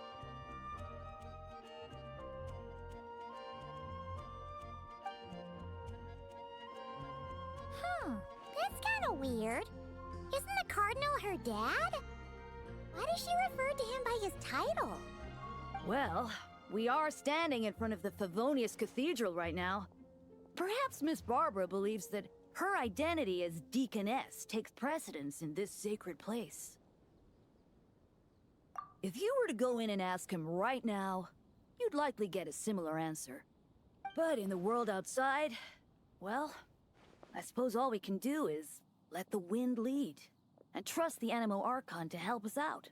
That's kind of weird. Isn't the Cardinal her dad? Why does she refer to him by his title? Well, we are standing in front of the Favonius Cathedral right now. Perhaps Miss Barbara believes that her identity as Deaconess takes precedence in this sacred place. If you were to go in and ask him right now, you'd likely get a similar answer. But in the world outside, well, I suppose all we can do is let the wind lead and trust the Anemo Archon to help us out.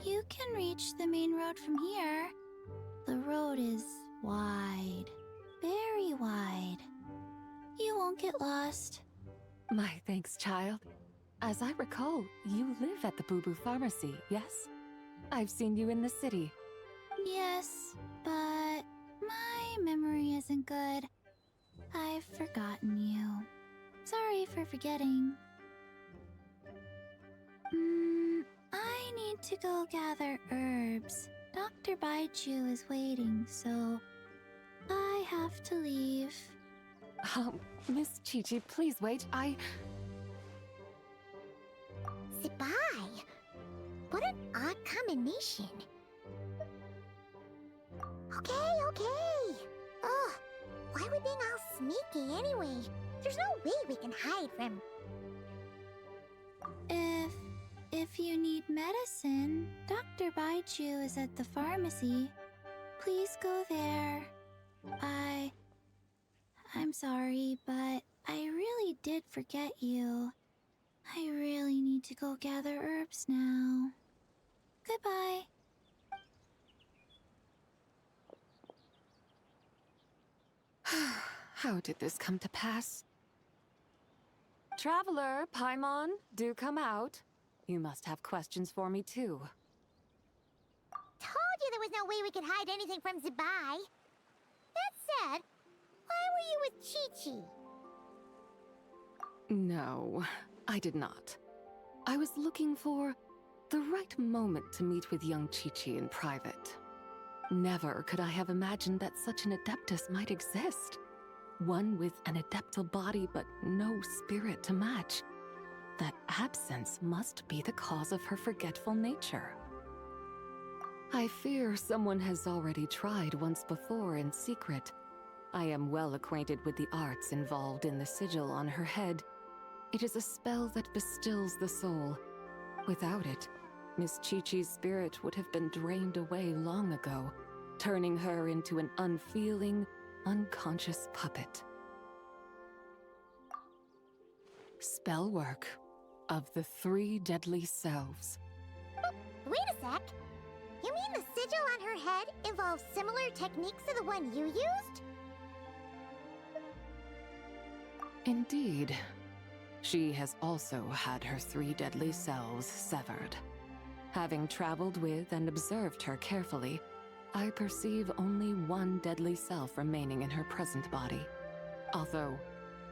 You can reach the main road from here. The road is wide. Very wide. You won't get lost. My thanks, child. As I recall, you live at the Boo Boo Pharmacy, yes? I've seen you in the city. Yes, but my memory isn't good. I've forgotten you. Sorry for forgetting. I need to go gather herbs. Dr. Baichu is waiting, so I have to leave. Miss Chi-Chi, please wait. Zibai! What an odd combination. Okay. Ugh, why are we being all sneaky anyway? There's no way we can hide from... If you need medicine, Dr. Baichu is at the pharmacy. Please go there. I'm sorry, but I really did forget you. I really need to go gather herbs now. Goodbye. How did this come to pass? Traveler, Paimon, do come out. You must have questions for me too. Told you there was no way we could hide anything from Zibai. That said, why were you with Chi-Chi? No, I did not. I was looking for the right moment to meet with young Chi-Chi in private. Never could I have imagined that such an adeptus might exist. One with an adeptal body but no spirit to match. That absence must be the cause of her forgetful nature. I fear someone has already tried once before in secret. I am well acquainted with the arts involved in the sigil on her head. It is a spell that bestills the soul. Without it, Miss Chi-Chi's spirit would have been drained away long ago, turning her into an unfeeling, unconscious puppet. Spell work of the 3 deadly selves. Wait a sec. You mean the sigil on her head involves similar techniques to the one you used? Indeed. She has also had her 3 deadly selves severed. Having traveled with and observed her carefully, I perceive only 1 deadly self remaining in her present body. Although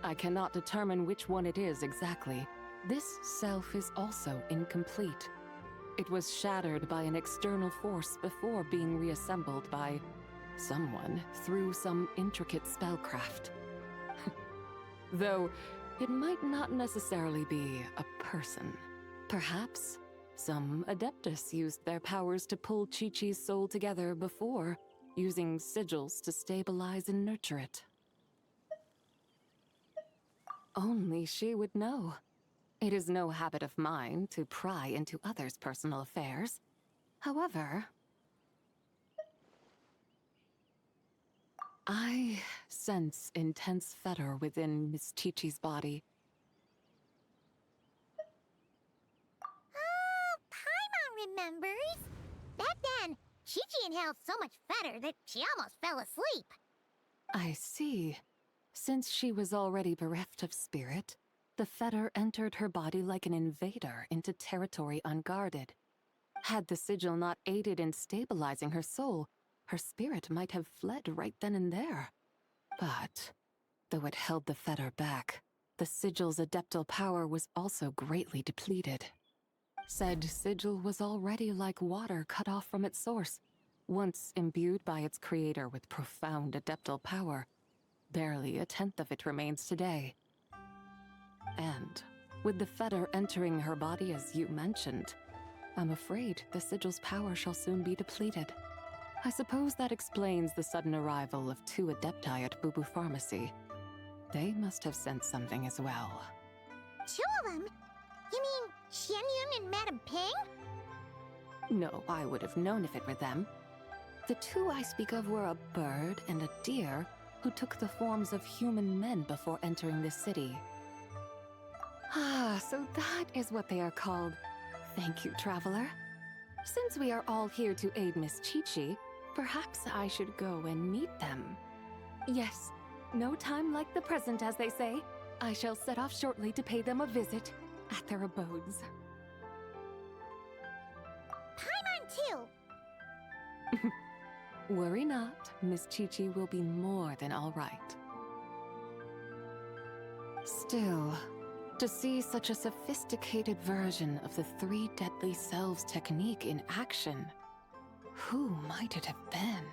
I cannot determine which one it is exactly, this self is also incomplete. It was shattered by an external force before being reassembled by someone through some intricate spellcraft. Though it might not necessarily be a person. Perhaps some Adeptus used their powers to pull Chi-Chi's soul together before, using sigils to stabilize and nurture it. Only she would know. It is no habit of mine to pry into others' personal affairs. However, I sense intense fetor within Miss Chi-Chi's body. Oh, Paimon remembers. Back then, Chi-Chi inhaled so much fetor that she almost fell asleep. I see. Since she was already bereft of spirit, the fetor entered her body like an invader into territory unguarded. Had the sigil not aided in stabilizing her soul, her spirit might have fled right then and there. But, though it held the fetor back, the sigil's adeptal power was also greatly depleted. Said sigil was already like water cut off from its source, once imbued by its creator with profound adeptal power. Barely a tenth of it remains today. And, with the fetor entering her body as you mentioned, I'm afraid the sigil's power shall soon be depleted. I suppose that explains the sudden arrival of 2 adepti at Boo Boo Pharmacy. They must have sensed something as well. 2 of them? You mean Xianyun and Madame Ping? No, I would have known if it were them. The 2 I speak of were a bird and a deer who took the forms of human men before entering the city. Ah, so that is what they are called. Thank you, Traveler. Since we are all here to aid Miss Chi-Chi, perhaps I should go and meet them. Yes, no time like the present, as they say. I shall set off shortly to pay them a visit at their abodes. Paimon too! Worry not, Miss Chi-Chi will be more than all right. Still, to see such a sophisticated version of the 3 deadly selves technique in action, who might it have been?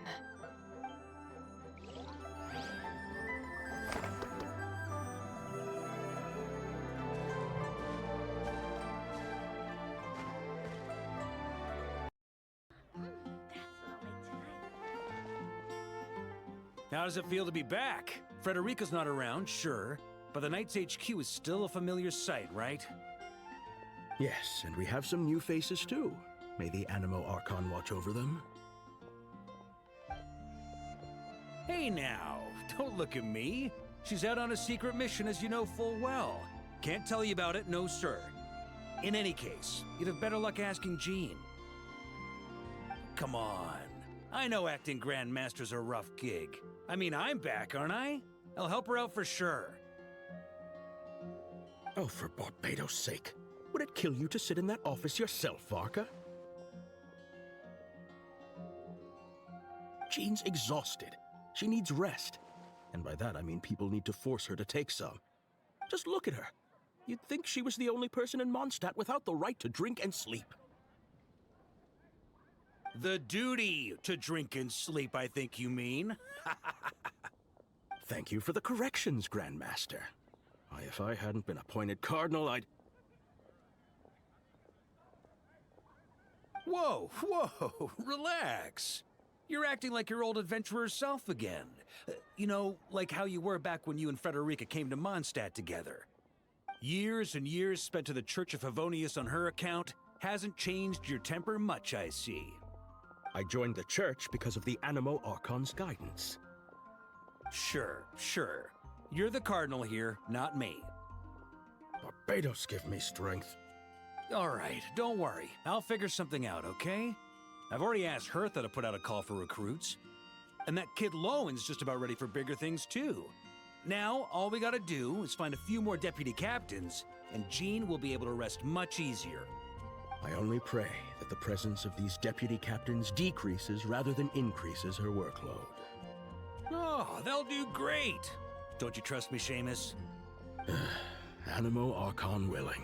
How does it feel to be back? Frederica's not around, sure, but the Knights HQ is still a familiar sight, right? Yes, and we have some new faces too. May the Anemo Archon watch over them. Hey now, don't look at me. She's out on a secret mission, as you know full well. Can't tell you about it, no sir. In any case, you'd have better luck asking Jean. Come on. I know acting Grandmaster's a rough gig. I mean, I'm back, aren't I? I'll help her out for sure. Oh, for Barbados' sake. Would it kill you to sit in that office yourself, Varka? Jean's exhausted. She needs rest. And by that I mean people need to force her to take some. Just look at her. You'd think she was the only person in Mondstadt without the right to drink and sleep. The duty to drink and sleep, I think you mean. Thank you for the corrections, Grandmaster. Why, if I hadn't been appointed Cardinal, I'd... Whoa, whoa, relax. You're acting like your old adventurer self again. You know, like how you were back when you and Frederica came to Mondstadt together. Years and years spent to the Church of Favonius on her account hasn't changed your temper much, I see. I joined the church because of the Anemo Archon's guidance. Sure, sure. You're the Cardinal here, not me. Barbados give me strength. All right, don't worry. I'll figure something out, okay? I've already asked Hertha to put out a call for recruits. And that kid Lowen's just about ready for bigger things, too. Now, all we gotta do is find a few more deputy captains, and Jean will be able to rest much easier. I only pray that the presence of these deputy captains decreases rather than increases her workload. Oh, they'll do great! Don't you trust me, Seamus? Anemo Archon willing.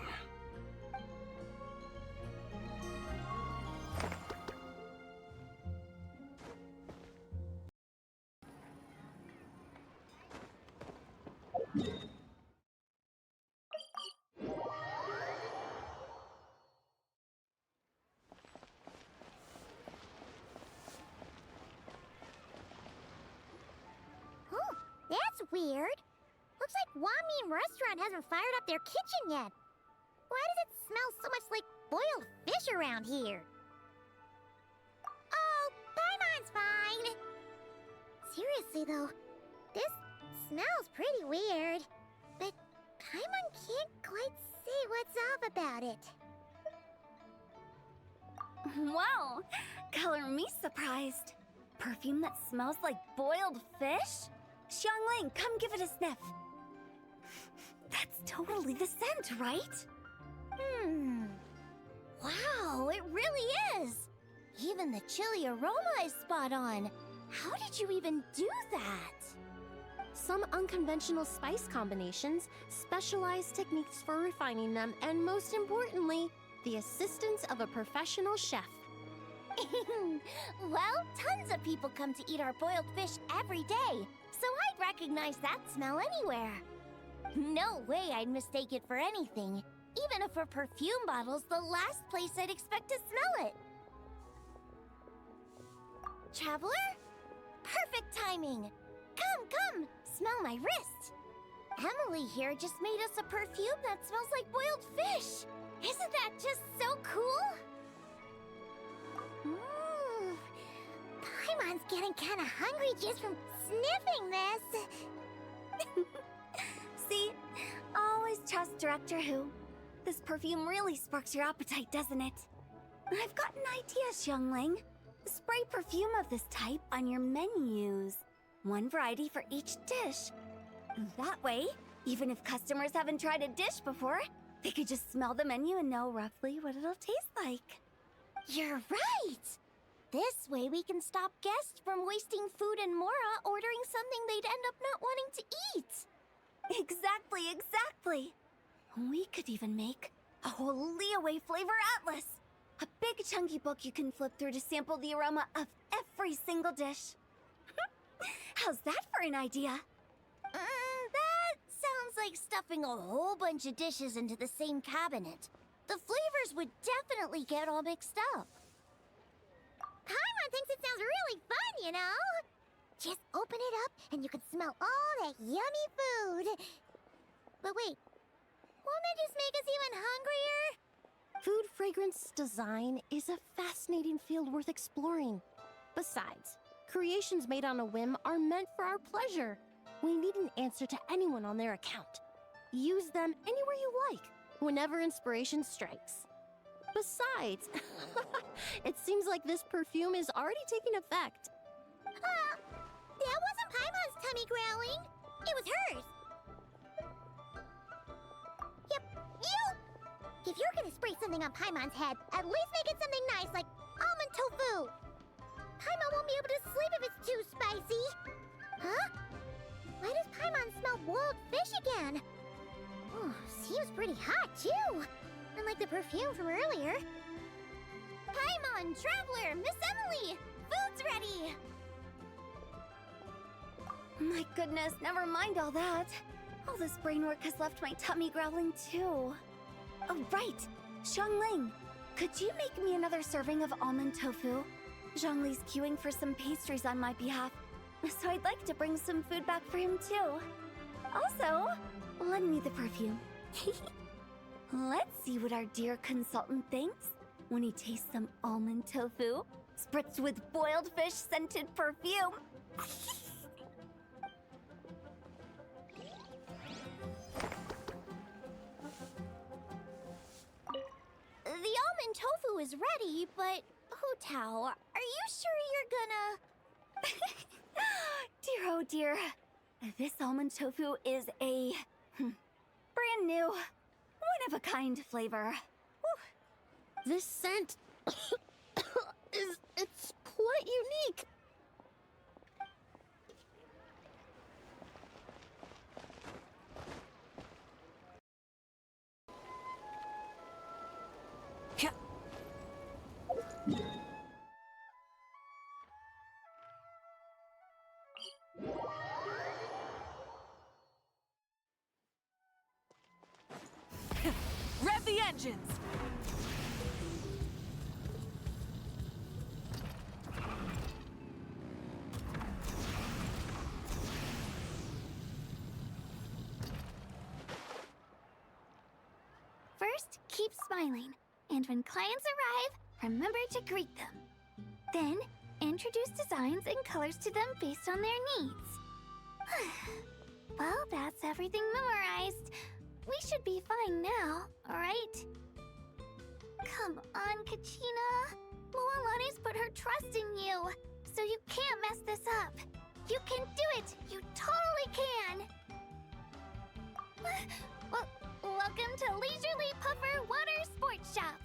weird. Looks like Wami Restaurant hasn't fired up their kitchen yet. Why does it smell so much like boiled fish around here? Oh, Paimon's fine. Seriously though, this smells pretty weird. But Paimon can't quite see what's up about it. Wow, color me surprised. Perfume that smells like boiled fish? Xiangling, come give it a sniff. That's totally the scent, right? Wow, it really is. Even the chili aroma is spot on. How did you even do that? Some unconventional spice combinations, specialized techniques for refining them, and most importantly, the assistance of a professional chef. Well, tons of people come to eat our boiled fish every day, so I'd recognize that smell anywhere. No way I'd mistake it for anything. Even if a perfume bottle's the last place I'd expect to smell it. Traveler? Perfect timing! Come, smell my wrist! Emily here just made us a perfume that smells like boiled fish! Isn't that just so cool? Paimon's getting kinda hungry just from sniffing this! See? Always trust Director Who. This perfume really sparks your appetite, doesn't it? I've got an idea, Xiangling. Spray perfume of this type on your menus. One variety for each dish. That way, even if customers haven't tried a dish before, they could just smell the menu and know roughly what it'll taste like. You're right! This way we can stop guests from wasting food and Mora ordering something they'd end up not wanting to eat. Exactly. We could even make a whole Leeway flavor atlas. A big chunky book you can flip through to sample the aroma of every single dish. How's that for an idea? That sounds like stuffing a whole bunch of dishes into the same cabinet. The flavors would definitely get all mixed up. Paimon thinks it sounds really fun, you know? Just open it up and you can smell all that yummy food. But wait, won't that just make us even hungrier? Food fragrance design is a fascinating field worth exploring. Besides, creations made on a whim are meant for our pleasure. We need an answer to anyone on their account. Use them anywhere you like, whenever inspiration strikes. Besides, it seems like this perfume is already taking effect. That wasn't Paimon's tummy growling. It was hers. Yep, you! If you're gonna spray something on Paimon's head, at least make it something nice like almond tofu. Paimon won't be able to sleep if it's too spicy. Huh? Why does Paimon smell boiled fish again? Oh, seems pretty hot too. Unlike the perfume from earlier. Paimon, Traveler, Miss Emily, food's ready. My goodness, never mind all that. All this brain work has left my tummy growling too. Oh, right! Xiangling, could you make me another serving of almond tofu? Zhongli's queuing for some pastries on my behalf, so I'd like to bring some food back for him too. Also, lend me the perfume. Let's see what our dear consultant thinks when he tastes some almond tofu, spritzed with boiled fish scented perfume. The almond tofu is ready, but Hu Tao, are you sure you're gonna... Dear, oh dear. This almond tofu is a brand new, one-of-a-kind flavor. Whew. This scent it's quite unique. Rev the engines! First, keep smiling, and when clients arrive, remember to greet them. Then, introduce designs and colors to them based on their needs. Well, that's everything memorized. We should be fine now, alright? Come on, Kachina. Moalani's put her trust in you, so you can't mess this up. You can do it! You totally can! Welcome to Leisurely Puffer Water Sports Shop.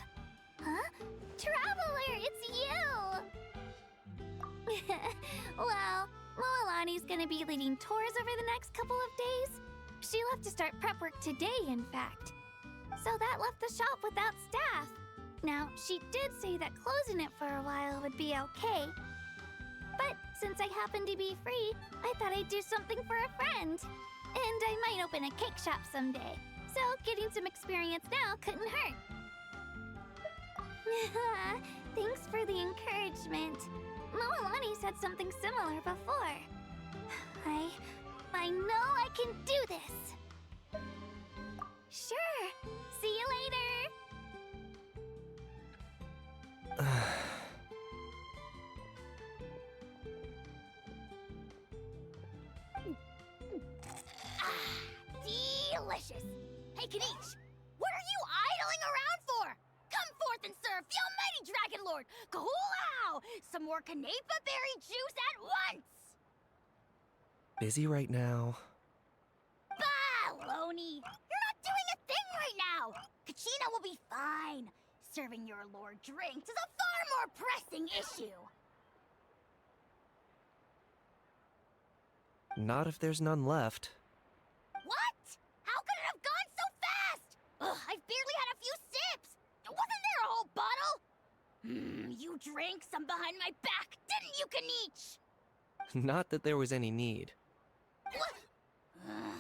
Huh? Traveler, it's you! Well, Moalani's gonna be leading tours over the next couple of days. She left to start prep work today, in fact. So that left the shop without staff. Now, she did say that closing it for a while would be okay. But since I happen to be free, I thought I'd do something for a friend. And I might open a cake shop someday. So getting some experience now couldn't hurt. Thanks for the encouragement. Moalani said something similar before. I know I can do this. Sure. See you later. Delicious. Hey, Kanish, what are you idling around for? Come forth and serve the almighty Dragon Lord, Kahulao, some more Canepa berry juice at once. Busy right now. Baloney! You're not doing a thing right now! Kachina will be fine. Serving your lord drinks is a far more pressing issue. Not if there's none left. What? How could it have gone so fast? Ugh, I've barely had a few sips. Wasn't there a whole bottle? You drank some behind my back, didn't you, Kanich? Not that there was any need. What?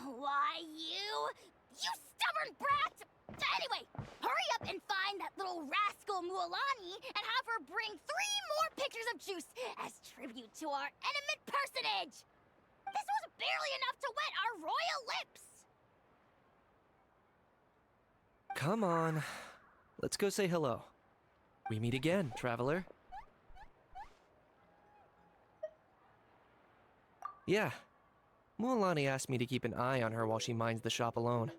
Why, you stubborn brat! Anyway, hurry up and find that little rascal Mualani and have her bring 3 more pitchers of juice as tribute to our eminent personage! This was barely enough to wet our royal lips! Come on. Let's go say hello. We meet again, traveler. Yeah. Mualani asked me to keep an eye on her while she minds the shop alone.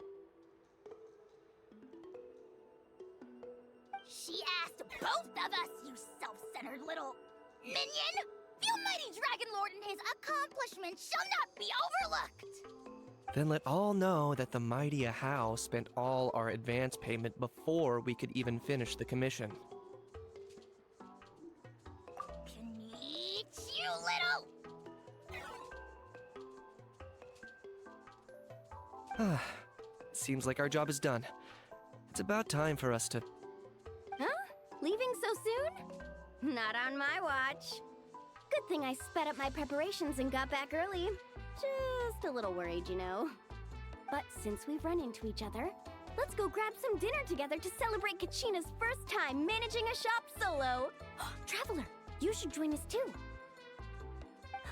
She asked both of us, you self-centered little minion! The almighty Dragon Lord and his accomplishments shall not be overlooked! Then let all know that the mighty Ahau spent all our advance payment before we could even finish the commission. Kanich, you little... Seems like our job is done. It's about time for us to... Huh? Leaving so soon? Not on my watch. Good thing I sped up my preparations and got back early. Just a little worried, you know. But since we've run into each other, let's go grab some dinner together to celebrate Kachina's first time managing a shop solo. Traveler, you should join us too.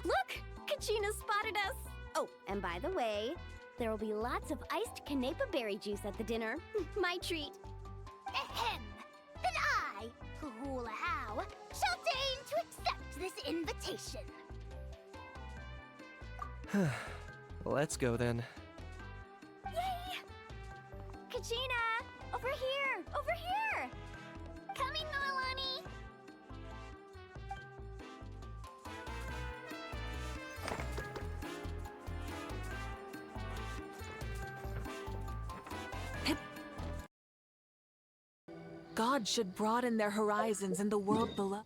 Look! Kachina spotted us! Oh, and by the way, there will be lots of iced Canepa berry juice at the dinner. My treat. Ahem! Then I, Kahulao, shall deign to accept this invitation. Let's go then. Yay! Kachina! Over here! Over here! Coming, Noelani! God should broaden their horizons in the world below.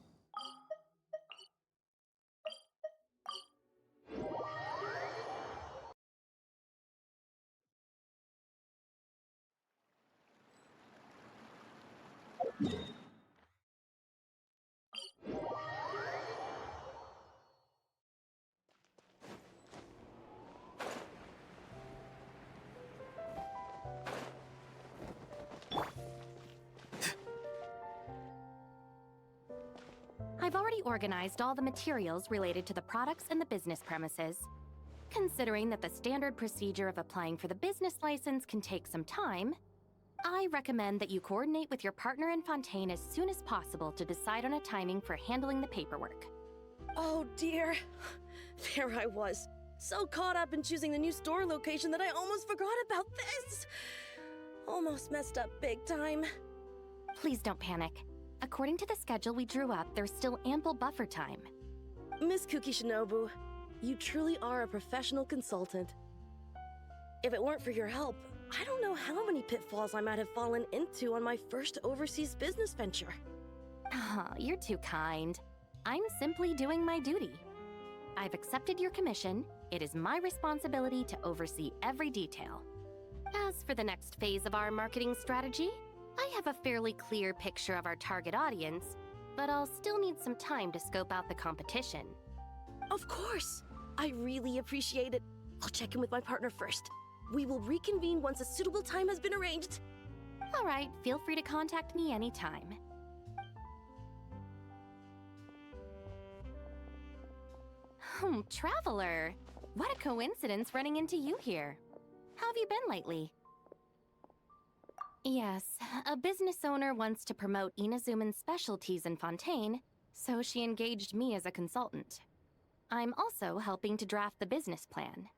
I've already organized all the materials related to the products and the business premises. Considering that the standard procedure of applying for the business license can take some time, I recommend that you coordinate with your partner in Fontaine as soon as possible to decide on a timing for handling the paperwork. Oh dear. There I was, so caught up in choosing the new store location that I almost forgot about this. Almost messed up big time. Please don't panic. According to the schedule we drew up, there's still ample buffer time. Miss Kuki Shinobu, you truly are a professional consultant. If it weren't for your help, I don't know how many pitfalls I might have fallen into on my first overseas business venture. Oh, you're too kind. I'm simply doing my duty. I've accepted your commission. It is my responsibility to oversee every detail. As for the next phase of our marketing strategy, I have a fairly clear picture of our target audience, but I'll still need some time to scope out the competition. Of course! I really appreciate it. I'll check in with my partner first. We will reconvene once a suitable time has been arranged. All right, feel free to contact me anytime. Traveler! What a coincidence running into you here. How have you been lately? Yes, a business owner wants to promote Inazuman's specialties in Fontaine, so she engaged me as a consultant. I'm also helping to draft the business plan,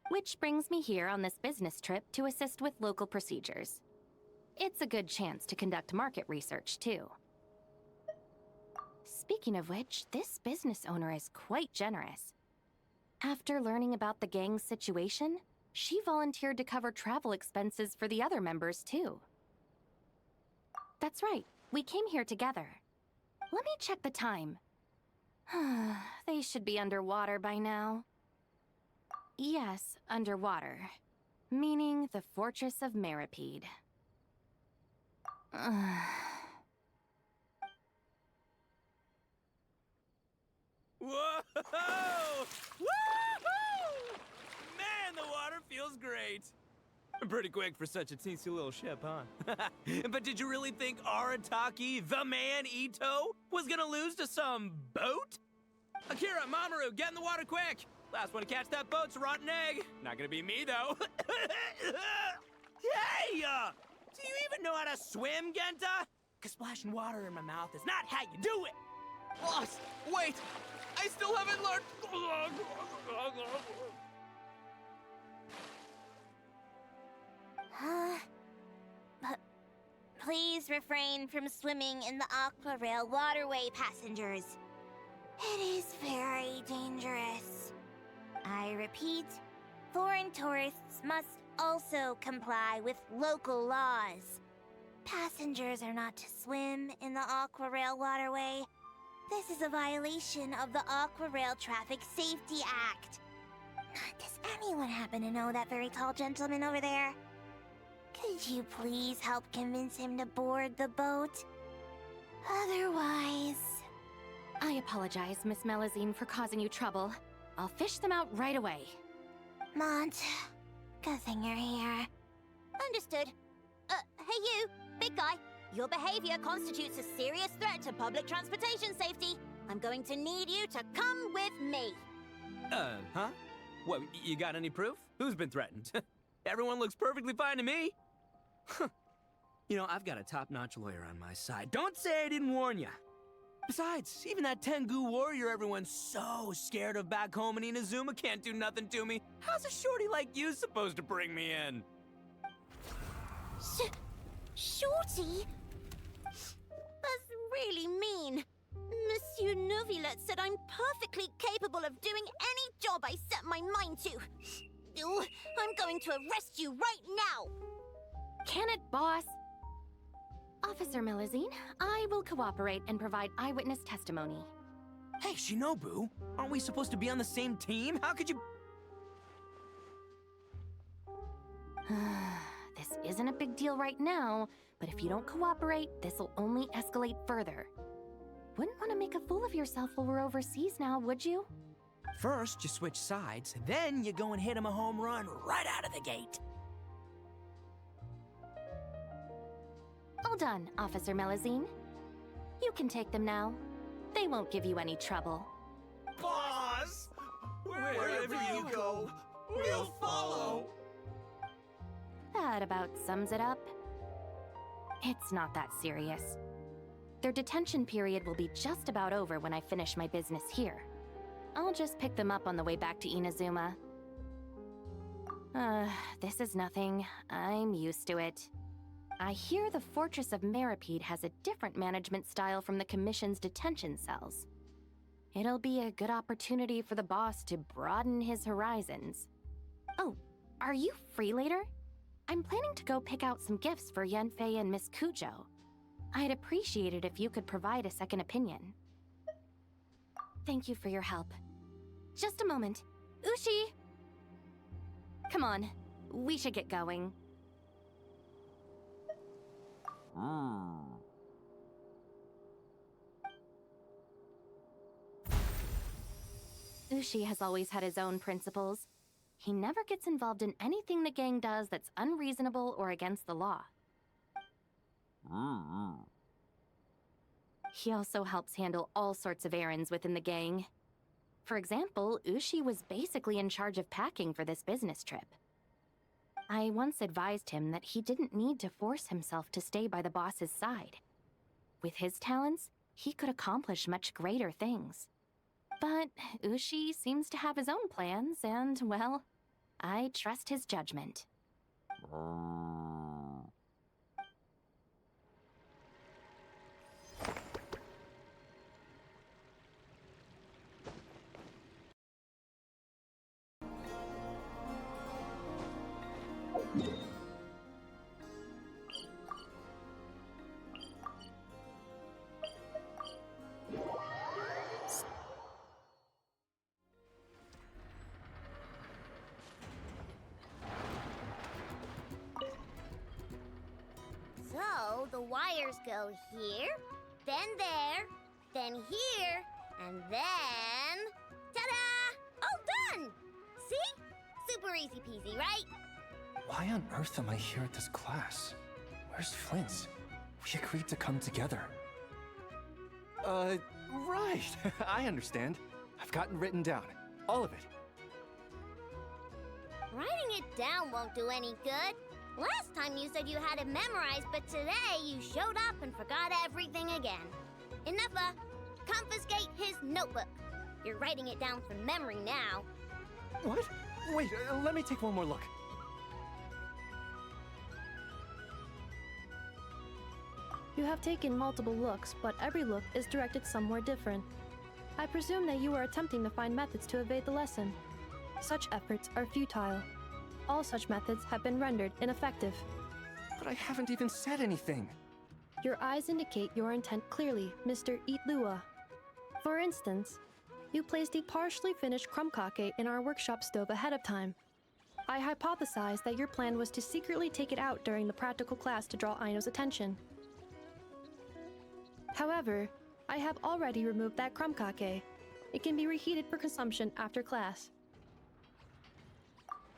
which brings me here on this business trip to assist with local procedures. It's a good chance to conduct market research, too. Speaking of which, this business owner is quite generous. After learning about the gang's situation, she volunteered to cover travel expenses for the other members, too. That's right, we came here together. Let me check the time. They should be underwater by now. Yes, underwater. Meaning the Fortress of Meripede. Whoa! Woo-hoo! Man, the water feels great. Pretty quick for such a teensy little ship, huh? But did you really think Arataki, the man Ito, was gonna lose to some boat? Akira, Mamoru, get in the water quick! Last one to catch that boat's a rotten egg. Not gonna be me, though. Hey! Do you even know how to swim, Genta? 'Cause splashing water in my mouth is not how you do it! Boss, wait! I still haven't learned... But please refrain from swimming in the Aqua Rail waterway, passengers. It is very dangerous. I repeat, foreign tourists must also comply with local laws. Passengers are not to swim in the Aqua Rail waterway. This is a violation of the Aqua Rail Traffic Safety Act. Does anyone happen to know that very tall gentleman over there? Could you please help convince him to board the boat? Otherwise... I apologize, Miss Melazine, for causing you trouble. I'll fish them out right away. Mont, good thing you're here. Understood. Hey you, big guy. Your behavior constitutes a serious threat to public transportation safety. I'm going to need you to come with me. Huh? What, you got any proof? Who's been threatened? Everyone looks perfectly fine to me. You know, I've got a top-notch lawyer on my side. Don't say I didn't warn ya. Besides, even that Tengu warrior everyone's so scared of back home in Inazuma can't do nothing to me. How's a shorty like you supposed to bring me in? Shorty? That's really mean. Monsieur Novilet said I'm perfectly capable of doing any job I set my mind to. I'm going to arrest you right now! Can it, boss? Officer Melazine, I will cooperate and provide eyewitness testimony. Hey, Shinobu, aren't we supposed to be on the same team? How could you... This isn't a big deal right now, but if you don't cooperate, this'll only escalate further. Wouldn't want to make a fool of yourself while we're overseas now, would you? First, you switch sides, then you go and hit him a home run right out of the gate. All done, Officer Melazine. You can take them now. They won't give you any trouble. Boss! Wherever you go, we'll follow. That about sums it up. It's not that serious. Their detention period will be just about over when I finish my business here. I'll just pick them up on the way back to Inazuma. This is nothing. I'm used to it. I hear the Fortress of Meripede has a different management style from the Commission's detention cells. It'll be a good opportunity for the boss to broaden his horizons. Oh, are you free later? I'm planning to go pick out some gifts for Yanfei and Miss Kujo. I'd appreciate it if you could provide a second opinion. Thank you for your help. Just a moment. Ushi! Come on, we should get going. Ushi has always had his own principles. He never gets involved in anything the gang does that's unreasonable or against the law. He also helps handle all sorts of errands within the gang. For example, Ushi was basically in charge of packing for this business trip. I once advised him that he didn't need to force himself to stay by the boss's side. With his talents, he could accomplish much greater things. But Ushi seems to have his own plans, and, well, I trust his judgment. So, the wires go here, then there, then here, and then... Ta-da! All done! See? Super easy peasy, right? Why on earth am I here at this class? Where's Flint's? We agreed to come together. Right. I understand. I've gotten written down. All of it. Writing it down won't do any good. Last time you said you had it memorized, but today you showed up and forgot everything again. Enough. Confiscate his notebook. You're writing it down from memory now. What? Wait, let me take one more look. You have taken multiple looks, but every look is directed somewhere different. I presume that you are attempting to find methods to evade the lesson. Such efforts are futile. All such methods have been rendered ineffective. But I haven't even said anything. Your eyes indicate your intent clearly, Mr. Eatlua. For instance, you placed a partially finished crumb-kake in our workshop stove ahead of time. I hypothesized that your plan was to secretly take it out during the practical class to draw Aino's attention. However, I have already removed that crumb-kake. It can be reheated for consumption after class.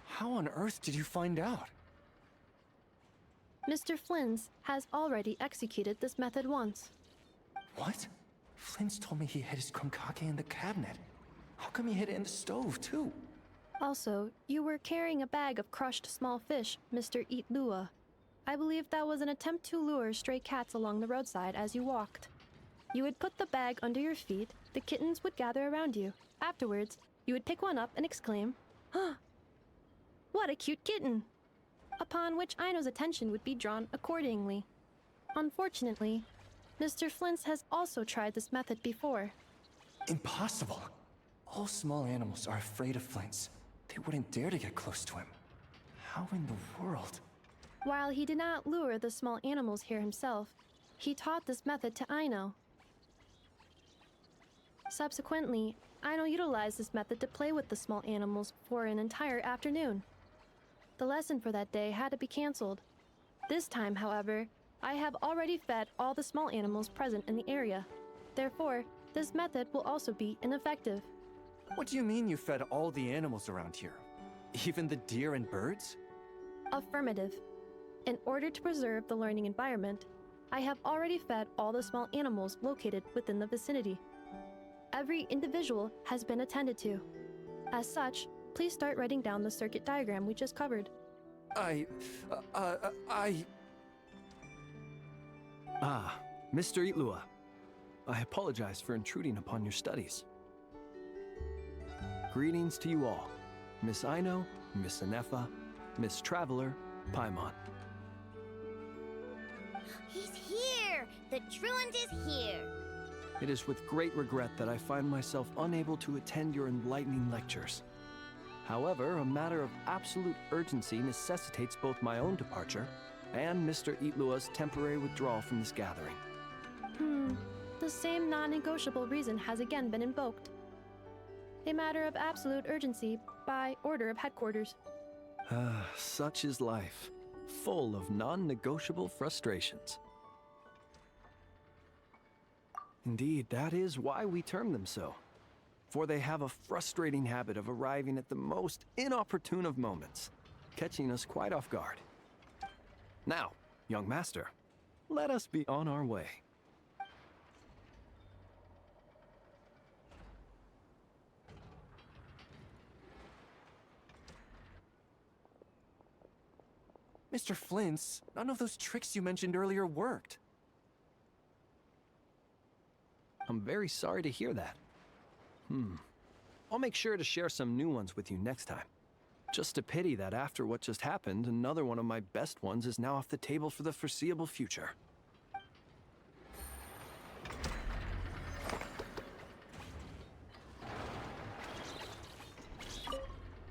How on earth did you find out? Mr. Flynn's has already executed this method once. What? Flynn's told me he hid his crumb-kake in the cabinet. How come he hid it in the stove, too? Also, you were carrying a bag of crushed small fish, Mr. Eatlua. I believe that was an attempt to lure stray cats along the roadside as you walked. You would put the bag under your feet, the kittens would gather around you. Afterwards, you would pick one up and exclaim, "Huh! What a cute kitten!" Upon which Aino's attention would be drawn accordingly. Unfortunately, Mr. Flint has also tried this method before. Impossible. All small animals are afraid of Flint's. They wouldn't dare to get close to him. How in the world? While he did not lure the small animals here himself, he taught this method to Aino. Subsequently, Aino utilized this method to play with the small animals for an entire afternoon. The lesson for that day had to be canceled. This time, however, I have already fed all the small animals present in the area. Therefore, this method will also be ineffective. What do you mean you fed all the animals around here? Even the deer and birds? Affirmative. In order to preserve the learning environment, I have already fed all the small animals located within the vicinity. Every individual has been attended to. As such, please start writing down the circuit diagram we just covered. Ah, Mr. Itlua. I apologize for intruding upon your studies. Greetings to you all. Miss Aino, Miss Anefa, Miss Traveler, Paimon. He's here! The truant is here! It is with great regret that I find myself unable to attend your enlightening lectures. However, a matter of absolute urgency necessitates both my own departure and Mr. Itlua's temporary withdrawal from this gathering. The same non-negotiable reason has again been invoked. A matter of absolute urgency by order of headquarters. Such is life, full of non-negotiable frustrations. Indeed, that is why we term them so. For they have a frustrating habit of arriving at the most inopportune of moments, catching us quite off guard. Now, young master, let us be on our way. Mr. Flint's, none of those tricks you mentioned earlier worked. I'm very sorry to hear that. I'll make sure to share some new ones with you next time. Just a pity that after what just happened, another one of my best ones is now off the table for the foreseeable future.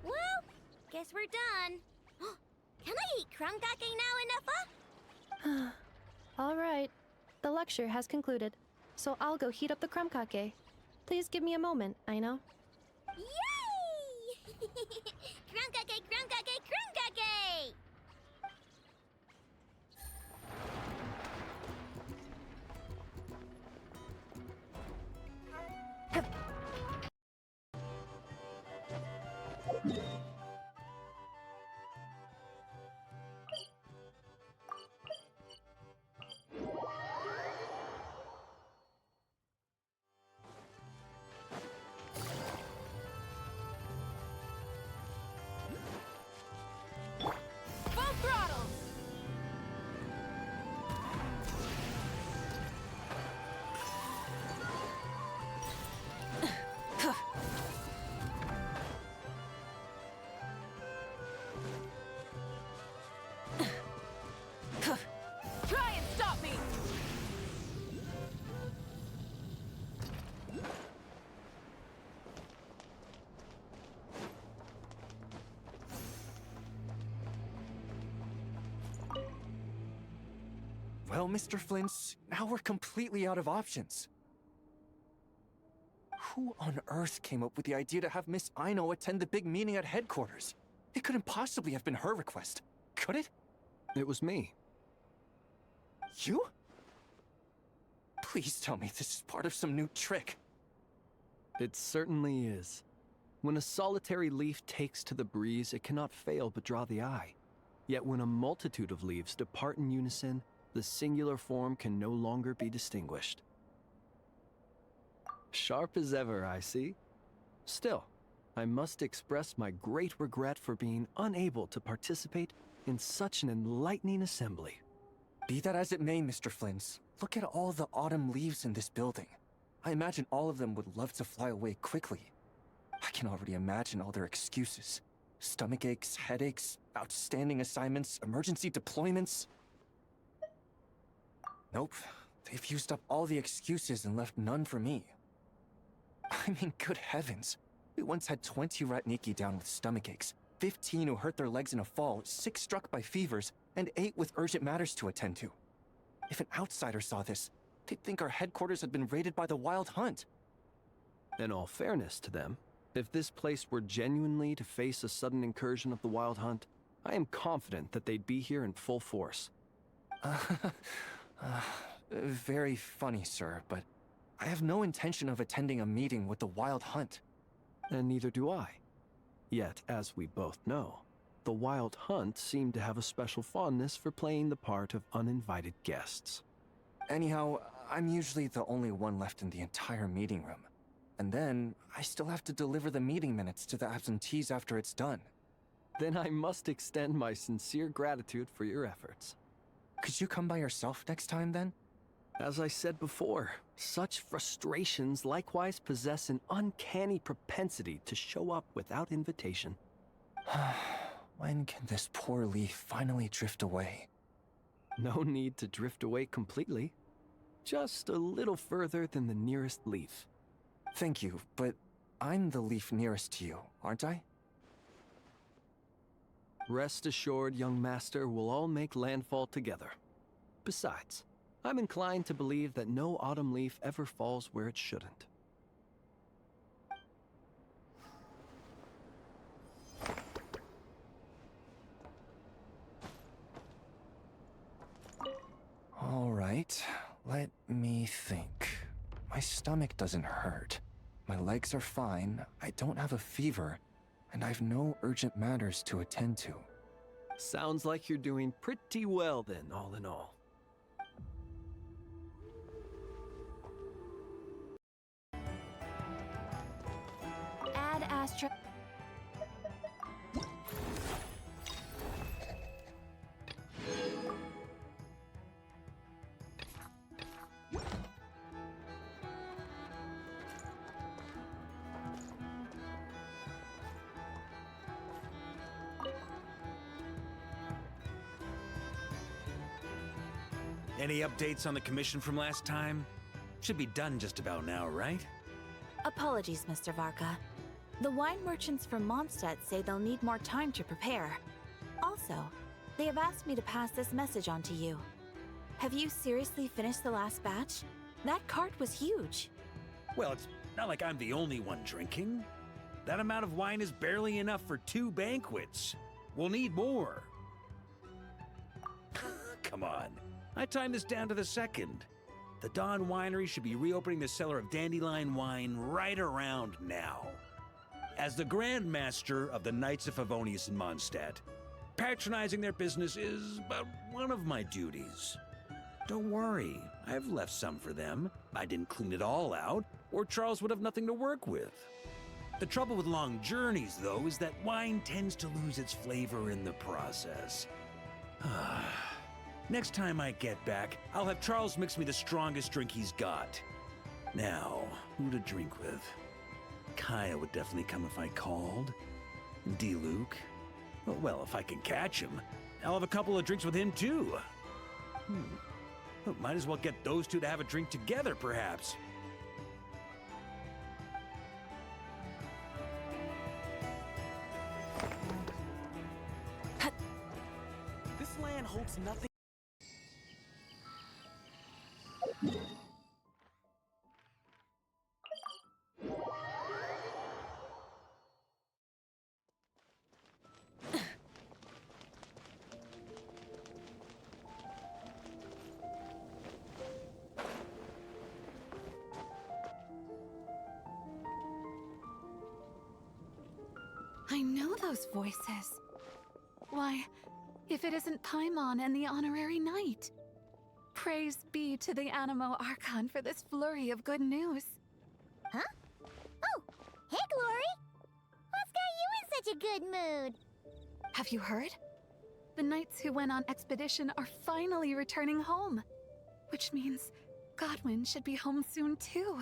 Well, guess we're done. Can I eat crumb cake now, Anefa? All right. The lecture has concluded, so I'll go heat up the crumb cake. Please give me a moment, Aino. Yay! Crumb cake, crumb cake, crumb cake! Full throttle! Try and stop me! Well, Mr. Flint's, now we're completely out of options. Who on earth came up with the idea to have Miss Aino attend the big meeting at headquarters? It couldn't possibly have been her request, could it? It was me. You? Please tell me this is part of some new trick. It certainly is. When a solitary leaf takes to the breeze, it cannot fail but draw the eye. Yet when a multitude of leaves depart in unison, the singular form can no longer be distinguished. Sharp as ever, I see. Still, I must express my great regret for being unable to participate in such an enlightening assembly. Be that as it may, Mr. Flint's, look at all the autumn leaves in this building. I imagine all of them would love to fly away quickly. I can already imagine all their excuses. Stomach aches, headaches, outstanding assignments, emergency deployments. Nope, they've used up all the excuses and left none for me. I mean, good heavens. We once had 20 Ratniki down with stomach aches, 15 who hurt their legs in a fall, 6 struck by fevers, and 8 with urgent matters to attend to. If an outsider saw this, they'd think our headquarters had been raided by the Wild Hunt. In all fairness to them, if this place were genuinely to face a sudden incursion of the Wild Hunt, I am confident that they'd be here in full force. Very funny, sir, but I have no intention of attending a meeting with the Wild Hunt. And neither do I. Yet, as we both know, the Wild Hunt seem to have a special fondness for playing the part of uninvited guests. Anyhow, I'm usually the only one left in the entire meeting room. And then, I still have to deliver the meeting minutes to the absentees after it's done. Then I must extend my sincere gratitude for your efforts. Could you come by yourself next time, then? As I said before, such frustrations likewise possess an uncanny propensity to show up without invitation. When can this poor leaf finally drift away? No need to drift away completely. Just a little further than the nearest leaf. Thank you, but I'm the leaf nearest to you, aren't I? Rest assured, young master, we'll all make landfall together. Besides, I'm inclined to believe that no autumn leaf ever falls where it shouldn't. All right, let me think. My stomach doesn't hurt. My legs are fine, I don't have a fever, and I've no urgent matters to attend to. Sounds like you're doing pretty well then, all in all. Add Astra. Any updates on the commission from last time? Should be done just about now, right? Apologies, Mr. Varka. The wine merchants from Mondstadt say they'll need more time to prepare. Also, they have asked me to pass this message on to you. Have you seriously finished the last batch? That cart was huge. Well, it's not like I'm the only one drinking. That amount of wine is barely enough for 2 banquets. We'll need more. Come on. I timed this down to the second. The Dawn Winery should be reopening the cellar of dandelion wine right around now. As the Grand Master of the Knights of Favonius in Mondstadt, patronizing their business is about one of my duties. Don't worry, I've left some for them. I didn't clean it all out, or Charles would have nothing to work with. The trouble with long journeys, though, is that wine tends to lose its flavor in the process. Next time I get back, I'll have Charles mix me the strongest drink he's got. Now, who to drink with? Kaya would definitely come if I called. D-Luke. Well, if I can catch him, I'll have a couple of drinks with him, too. Well, might as well get those two to have a drink together, perhaps. This land holds nothing. I know those voices. Why, if it isn't Paimon and the Honorary Knight. Praise be to the Anemo Archon for this flurry of good news. Huh? Oh, hey, Glory! What's got you in such a good mood? Have you heard? The knights who went on expedition are finally returning home. Which means Godwin should be home soon, too.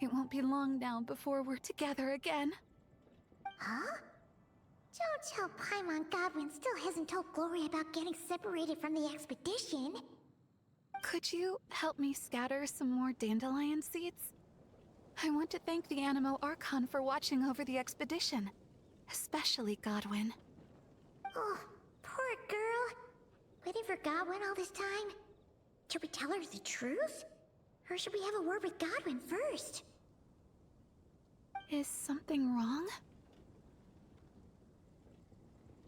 It won't be long now before we're together again. Huh? Don't tell Paimon Godwin still hasn't told Glory about getting separated from the expedition. Could you help me scatter some more dandelion seeds? I want to thank the Anemo Archon for watching over the expedition. Especially Godwin. Oh, poor girl. Waiting for Godwin all this time? Should we tell her the truth? Or should we have a word with Godwin first? Is something wrong?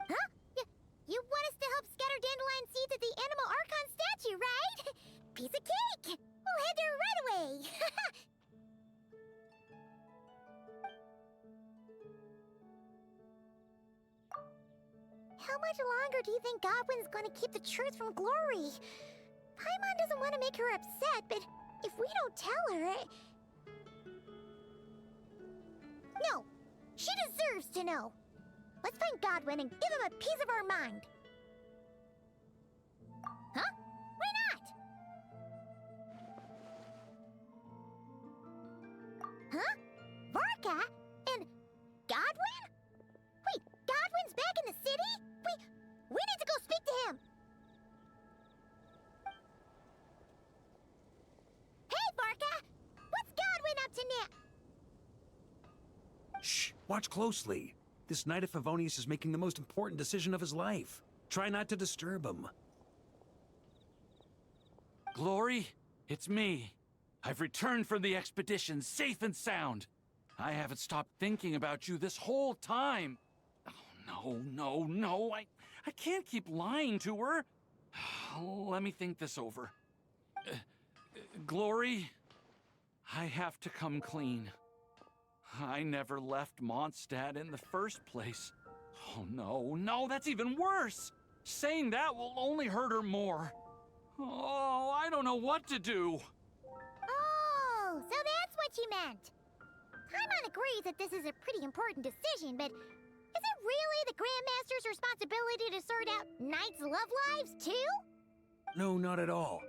Huh? You want us to help scatter dandelion seeds at the Anemo Archon statue, right? Piece of cake! We'll head there right away! How much longer do you think Godwin's going to keep the truth from Glory? Paimon doesn't want to make her upset, but if we don't tell her... No! She deserves to know! Let's find Godwin and give him a piece of our mind! Huh? Why not? Watch closely. This Knight of Favonius is making the most important decision of his life. Try not to disturb him. Glory, it's me. I've returned from the expedition safe and sound. I haven't stopped thinking about you this whole time. Oh, no. I can't keep lying to her. Let me think this over. Glory, I have to come clean. I never left Mondstadt in the first place. Oh, no, that's even worse. Saying that will only hurt her more. Oh, I don't know what to do. Oh, so that's what you meant. Paimon agrees that this is a pretty important decision, but is it really the Grandmaster's responsibility to sort out Knights' love lives, too? No, not at all.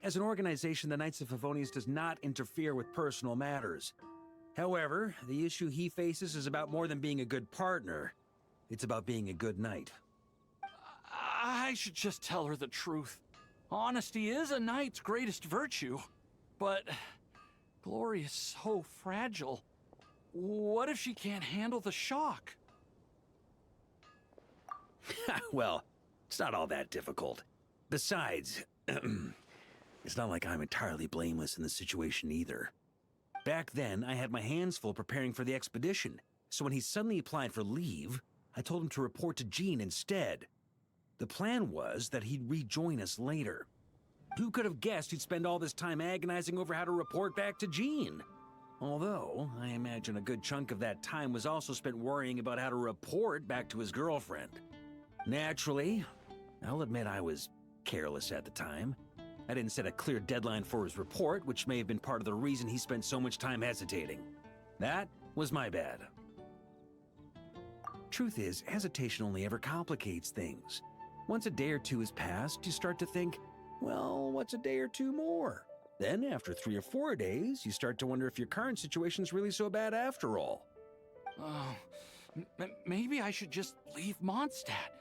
As an organization, the Knights of Favonius does not interfere with personal matters. However, the issue he faces is about more than being a good partner. It's about being a good knight. I should just tell her the truth. Honesty is a knight's greatest virtue. But Glory is so fragile. What if she can't handle the shock? Well, it's not all that difficult. Besides, it's not like I'm entirely blameless in the situation either. Back then, I had my hands full preparing for the expedition, so when he suddenly applied for leave, I told him to report to Jean instead. The plan was that he'd rejoin us later. Who could have guessed he'd spend all this time agonizing over how to report back to Jean? Although, I imagine a good chunk of that time was also spent worrying about how to report back to his girlfriend. Naturally, I'll admit I was careless at the time. I didn't set a clear deadline for his report, which may have been part of the reason he spent so much time hesitating. That was my bad. Truth is, hesitation only ever complicates things. Once a day or two has passed, you start to think, well, what's a day or two more? Then, after 3 or 4 days, you start to wonder if your current situation's really so bad after all. Maybe I should just leave Mondstadt.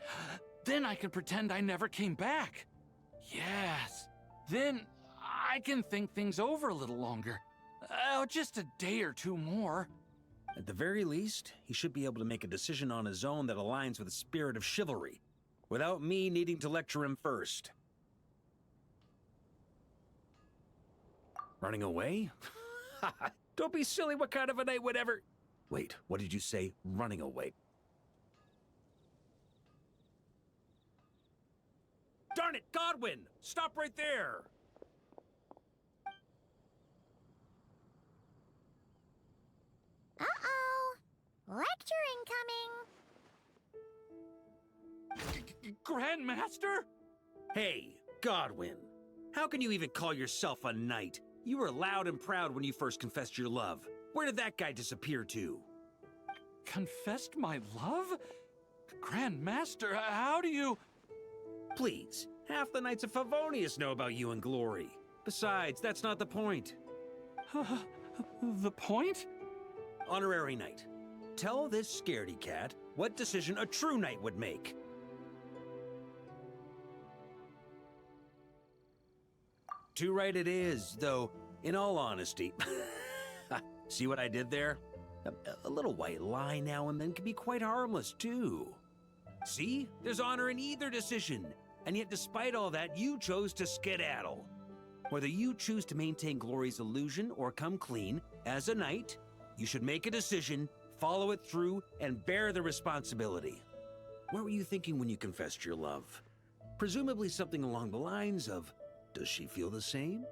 Then I can pretend I never came back. Yes. Then I can think things over a little longer. Just a day or two more. At the very least, he should be able to make a decision on his own that aligns with the spirit of chivalry, without me needing to lecture him first. Running away? Don't be silly, what kind of a night would ever... Wait, what did you say? Running away? Darn it, Godwin! Stop right there! Uh-oh. Lecture incoming. Grandmaster? Hey, Godwin. How can you even call yourself a knight? You were loud and proud when you first confessed your love. Where did that guy disappear to? Confessed my love? Grandmaster, how do you... Please, half the Knights of Favonius know about you and Glory. Besides, that's not the point. The point? Honorary Knight, tell this scaredy cat what decision a true knight would make. Too right it is, though, in all honesty. See what I did there? A little white lie now and then can be quite harmless, too. See? There's honor in either decision. And yet, despite all that, you chose to skedaddle. Whether you choose to maintain Glory's illusion or come clean, as a knight, you should make a decision, follow it through, and bear the responsibility. What were you thinking when you confessed your love? Presumably something along the lines of, does she feel the same?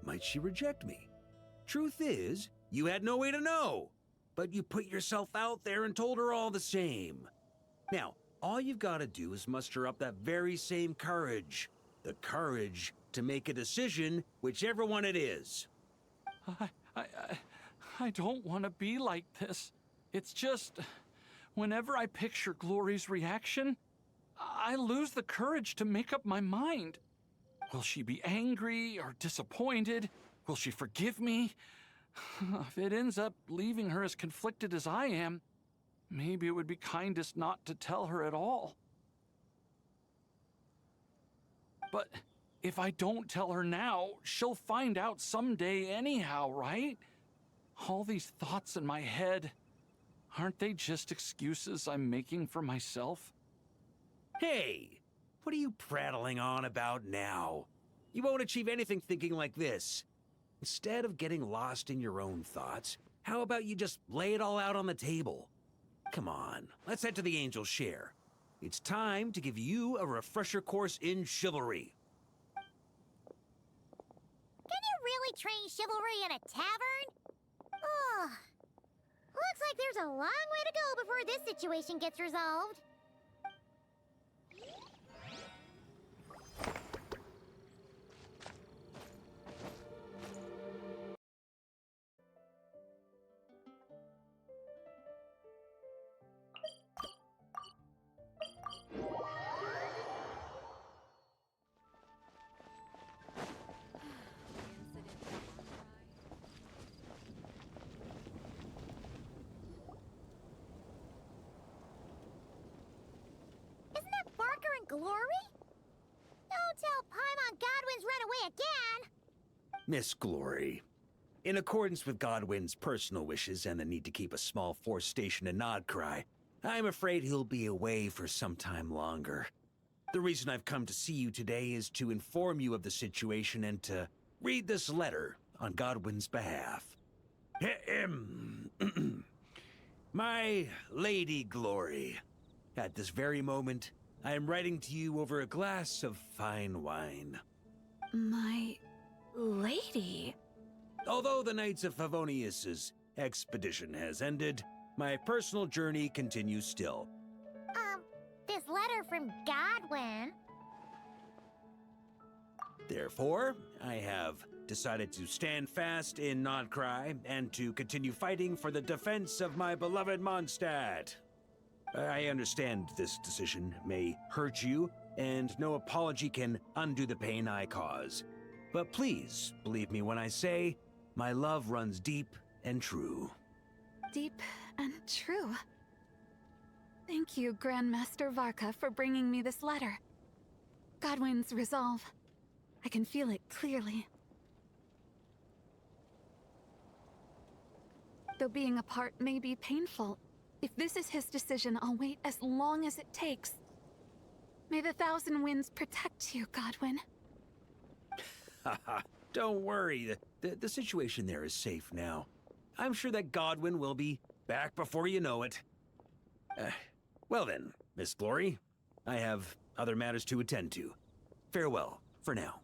Might she reject me? Truth is, you had no way to know, but you put yourself out there and told her all the same. Now, all you've got to do is muster up that very same courage. The courage to make a decision, whichever one it is. I don't want to be like this. It's just, whenever I picture Glory's reaction, I lose the courage to make up my mind. Will she be angry or disappointed? Will she forgive me? If it ends up leaving her as conflicted as I am, maybe it would be kindest not to tell her at all. But if I don't tell her now, she'll find out someday anyhow, right? All these thoughts in my head, Aren't they just excuses I'm making for myself? Hey, what are you prattling on about now? You won't achieve anything thinking like this. Instead of getting lost in your own thoughts, how about you just lay it all out on the table? Come on, let's head to the Angel's Share. It's time to give you a refresher course in chivalry. Can you really train chivalry in a tavern? Ugh. Looks like there's a long way to go before this situation gets resolved. Glory? Don't tell Paimon Godwin's run away again! Miss Glory, in accordance with Godwin's personal wishes and the need to keep a small force stationed in Nodcry, I'm afraid he'll be away for some time longer. The reason I've come to see you today is to inform you of the situation and to read this letter on Godwin's behalf. My Lady Glory, at this very moment, I am writing to you over a glass of fine wine. My lady. Although the Knights of Favonius's expedition has ended, my personal journey continues still. This letter from Godwin. Therefore, I have decided to stand fast in Nodcry and to continue fighting for the defense of my beloved Mondstadt. I understand this decision may hurt you, and no apology can undo the pain I cause. But please, believe me when I say, my love runs deep and true. Deep and true. Thank you, Grandmaster Varka, for bringing me this letter. Godwin's resolve. I can feel it clearly. Though being apart may be painful, if this is his decision, I'll wait as long as it takes. May the Thousand Winds protect you, Godwin. Haha, don't worry. The situation there is safe now. I'm sure that Godwin will be back before you know it. Well then, Miss Glory, I have other matters to attend to. Farewell, for now.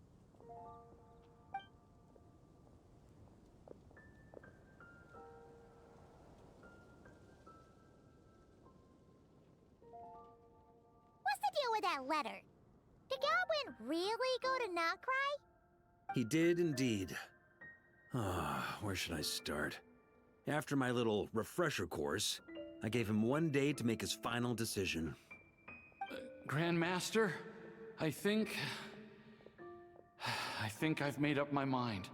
With that letter. Did Godwin really go to Nodcry? He did indeed. Where should I start? After my little refresher course, I gave him 1 day to make his final decision. Grandmaster, I think I've made up my mind.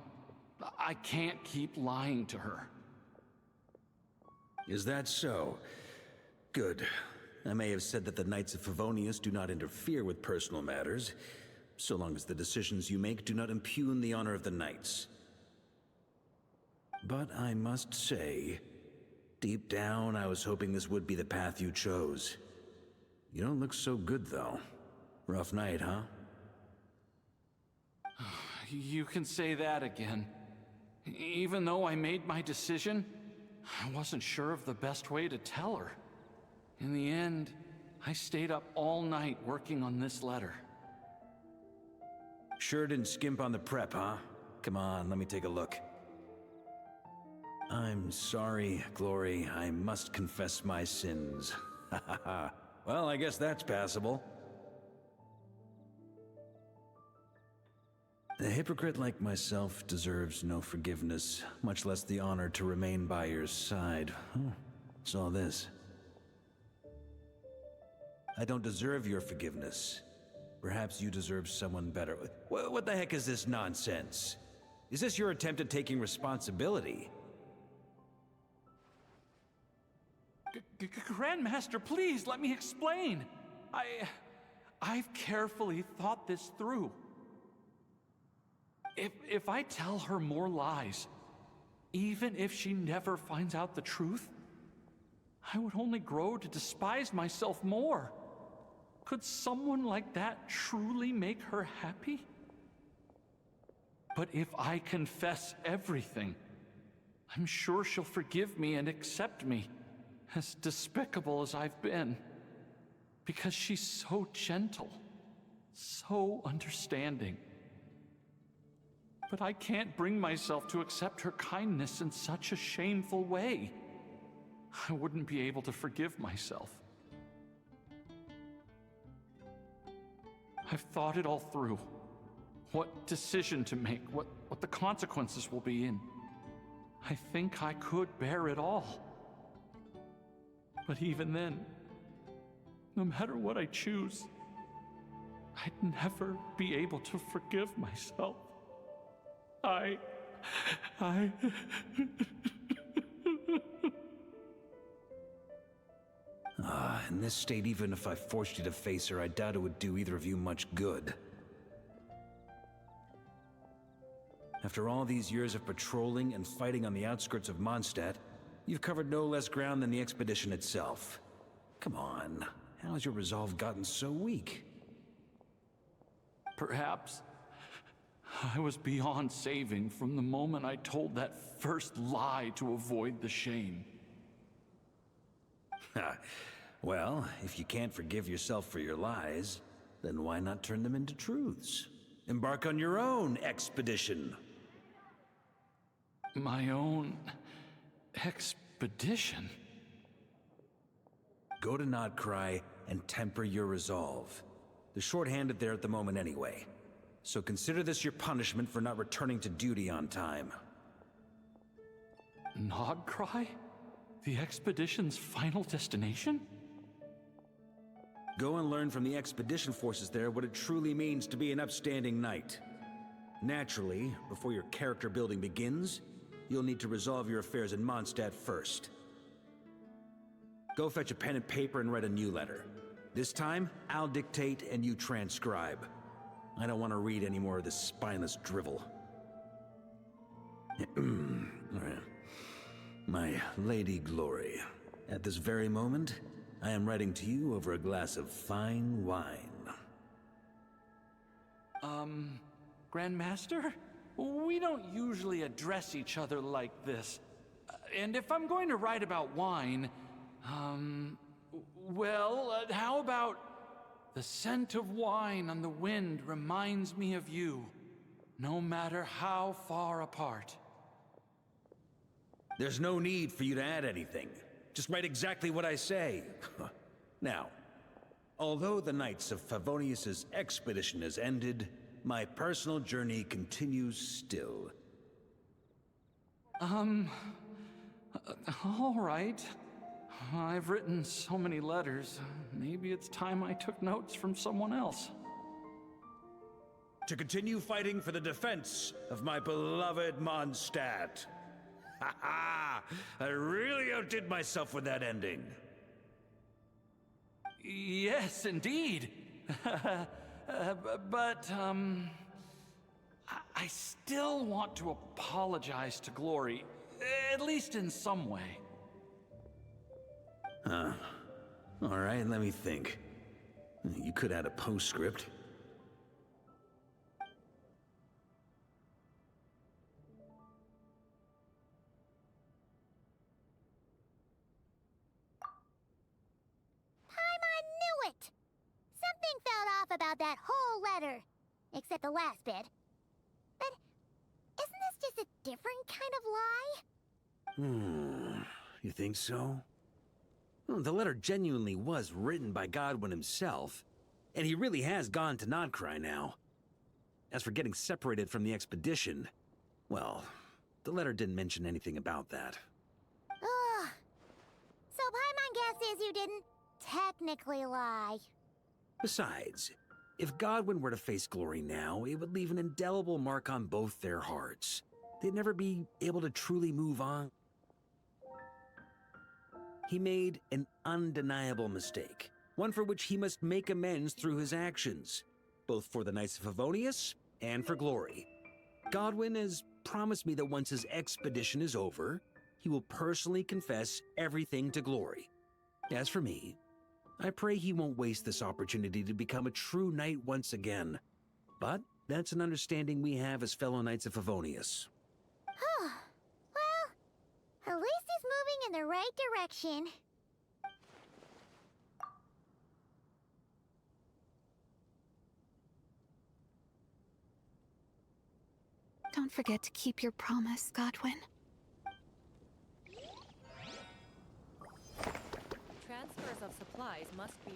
I can't keep lying to her. Is that so? Good. I may have said that the Knights of Favonius do not interfere with personal matters, so long as the decisions you make do not impugn the honor of the Knights. But I must say, deep down, I was hoping this would be the path you chose. You don't look so good, though. Rough night, huh? You can say that again. Even though I made my decision, I wasn't sure of the best way to tell her. In the end, I stayed up all night working on this letter. Sure didn't skimp on the prep, huh? Come on, let me take a look. I'm sorry, Glory. I must confess my sins. Well, I guess that's passable. A hypocrite like myself deserves no forgiveness, much less the honor to remain by your side. What's all this? I don't deserve your forgiveness. Perhaps you deserve someone better. What the heck is this nonsense? Is this your attempt at taking responsibility? Grandmaster, please, let me explain. I've carefully thought this through. If I tell her more lies, even if she never finds out the truth, I would only grow to despise myself more. Could someone like that truly make her happy? But if I confess everything, I'm sure she'll forgive me and accept me, as despicable as I've been. Because she's so gentle, so understanding. But I can't bring myself to accept her kindness in such a shameful way. I wouldn't be able to forgive myself. I've thought it all through. What decision to make, what the consequences will be, and I think I could bear it all. But even then, no matter what I choose, I'd never be able to forgive myself. In this state, even if I forced you to face her, I doubt it would do either of you much good. After all these years of patrolling and fighting on the outskirts of Mondstadt, you've covered no less ground than the expedition itself. Come on, how has your resolve gotten so weak? Perhaps I was beyond saving from the moment I told that first lie to avoid the shame. Well, if you can't forgive yourself for your lies, then why not turn them into truths? Embark on your own expedition. My own expedition? Go to Nodcry and temper your resolve. They're short-handed there at the moment anyway. So consider this your punishment for not returning to duty on time. Nodcry? The expedition's final destination? Go and learn from the expedition forces there what it truly means to be an upstanding knight. Naturally, before your character building begins, you'll need to resolve your affairs in Mondstadt first. Go fetch a pen and paper and write a new letter. This time, I'll dictate and you transcribe. I don't want to read any more of this spineless drivel. My Lady Glory, at this very moment, I am writing to you over a glass of fine wine. Grandmaster? We don't usually address each other like this. And if I'm going to write about wine, how about... The scent of wine on the wind reminds me of you, no matter how far apart. There's no need for you to add anything. Just write exactly what I say. Now, although the Knights of Favonius's expedition has ended, my personal journey continues still. All right. I've written so many letters. Maybe it's time I took notes from someone else. To continue fighting for the defense of my beloved Mondstadt. Ha ha! I really outdid myself with that ending. Yes, indeed. But I still want to apologize to Glory, at least in some way. All right, let me think. You could add a postscript. I knew it! Something felt off about that whole letter. Except the last bit. But isn't this just a different kind of lie? You think so? Well, the letter genuinely was written by Godwin himself, and he really has gone to Nodcry now. As for getting separated from the expedition, well, the letter didn't mention anything about that. Ugh. So Paimon guesses you didn't technically lie. Besides, if Godwin were to face Glory now, it would leave an indelible mark on both their hearts. They'd never be able to truly move on. He made an undeniable mistake, one for which he must make amends through his actions, both for the Knights of Favonius and for Glory. Godwin has promised me that once his expedition is over, he will personally confess everything to Glory, As for me, I pray he won't waste this opportunity to become a true knight once again. But that's an understanding we have as fellow knights of Favonius. Well, at least he's moving in the right direction. Don't forget to keep your promise, Godwin. Transfers of supplies must be...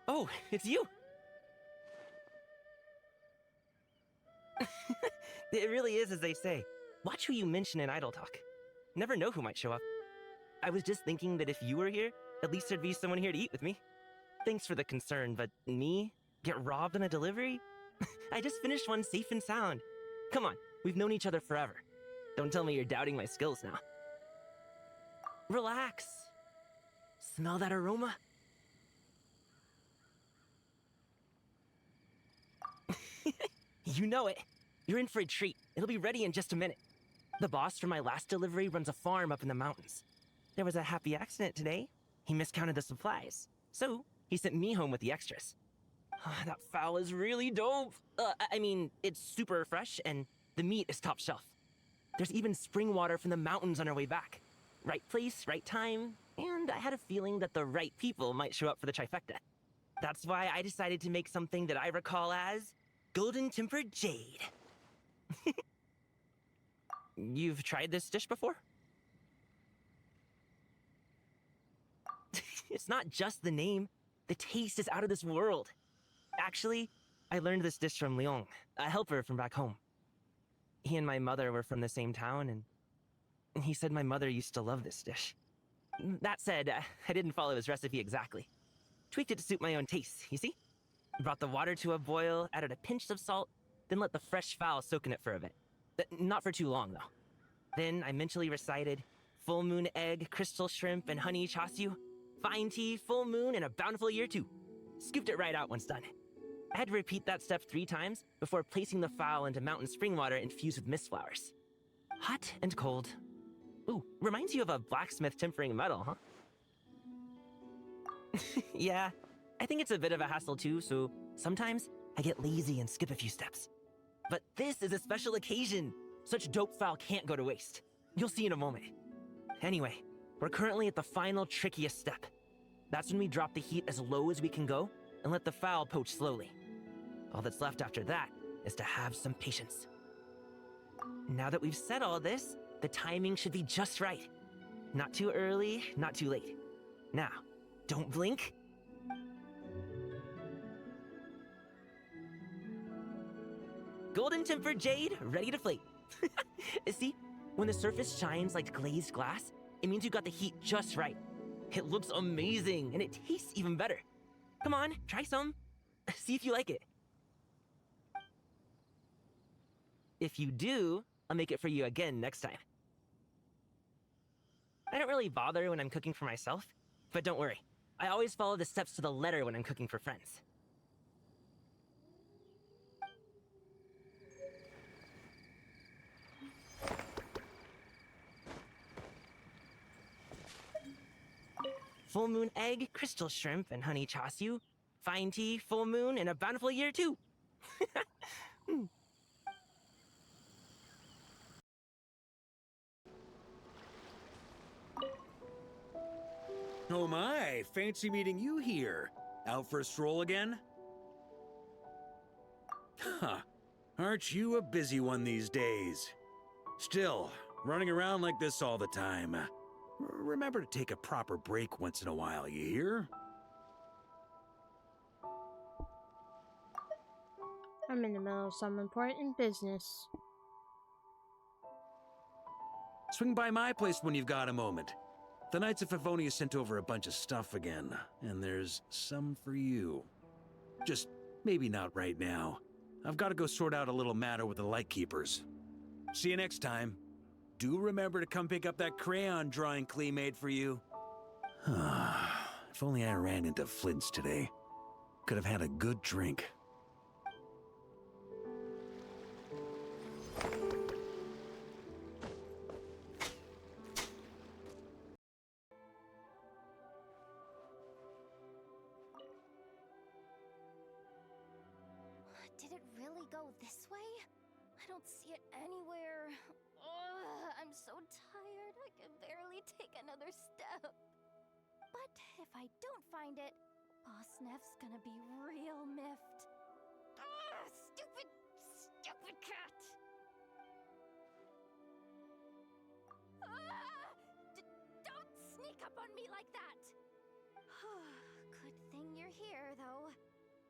Oh, it's you! It really is as they say. Watch who you mention in Idle Talk. Never know who might show up. I was just thinking that if you were here, at least there'd be someone here to eat with me. Thanks for the concern, but me? Get robbed on a delivery? I just finished one safe and sound. Come on, we've known each other forever. Don't tell me you're doubting my skills now. Relax. Smell that aroma? You know it. You're in for a treat. It'll be ready in just a minute. The boss from my last delivery runs a farm up in the mountains. There was a happy accident today. He miscounted the supplies. So, he sent me home with the extras. That fowl is really dope. I mean, it's super fresh and the meat is top shelf. There's even spring water from the mountains on our way back. Right place, right time, and I had a feeling that the right people might show up for the trifecta. That's why I decided to make something that I recall as Golden Tempered Jade. You've tried this dish before? It's not just the name. The taste is out of this world. Actually, I learned this dish from Leon, a helper from back home. He and my mother were from the same town, and he said my mother used to love this dish. That said, I didn't follow his recipe exactly. Tweaked it to suit my own taste, you see? Brought the water to a boil, added a pinch of salt, then let the fresh fowl soak in it for a bit. Not for too long, though. Then I mentally recited full moon egg, crystal shrimp, and honey chasyu, fine tea, full moon, and a bountiful year too. Scooped it right out once done. I had to repeat that step 3 times before placing the fowl into mountain spring water infused with mist flowers. Hot and cold. Ooh, reminds you of a blacksmith tempering metal, huh? Yeah, I think it's a bit of a hassle too, so sometimes I get lazy and skip a few steps. But this is a special occasion. Such dope fowl can't go to waste. You'll see in a moment. Anyway, we're currently at the final trickiest step. That's when we drop the heat as low as we can go and let the fowl poach slowly. All that's left after that is to have some patience. Now that we've said all this, the timing should be just right. Not too early, not too late. Now, don't blink. Golden Tempered Jade, ready to flake. See, when the surface shines like glazed glass, it means you got the heat just right. It looks amazing, and it tastes even better. Come on, try some. See if you like it. If you do, I'll make it for you again next time. I don't really bother when I'm cooking for myself, but don't worry. I always follow the steps to the letter when I'm cooking for friends. Full moon egg, crystal shrimp, and honey chasyu. Fine tea, full moon, and a bountiful year too. Oh my, fancy meeting you here. Out for a stroll again? Huh, aren't you a busy one these days? Still, running around like this all the time. Remember to take a proper break once in a while, you hear? I'm in the middle of some important business. Swing by my place when you've got a moment. The Knights of Favonius sent over a bunch of stuff again, and there's some for you. Just maybe not right now. I've got to go sort out a little matter with the Lightkeepers. See you next time. Do remember to come pick up that crayon drawing Klee made for you. If only I ran into Flint's today. Could have had a good drink. Did it really go this way? I don't see it anywhere. Ugh, I'm so tired, I can barely take another step. But if I don't find it, Boss Neff's gonna be real miffed. Ugh, stupid cat! Don't sneak up on me like that! Good thing you're here, though.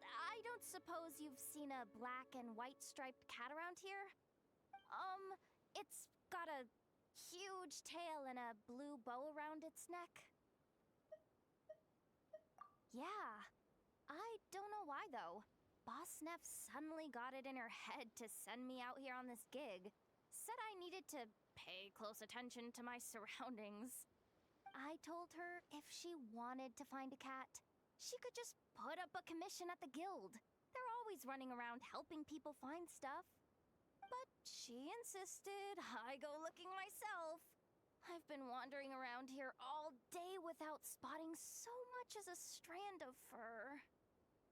I don't suppose you've seen a black and white striped cat around here? It's got a huge tail and a blue bow around its neck. Yeah. I don't know why, though. Boss Neff suddenly got it in her head to send me out here on this gig. Said I needed to pay close attention to my surroundings. I told her if she wanted to find a cat, she could just put up a commission at the guild. They're always running around helping people find stuff. But she insisted I go looking myself. I've been wandering around here all day without spotting so much as a strand of fur.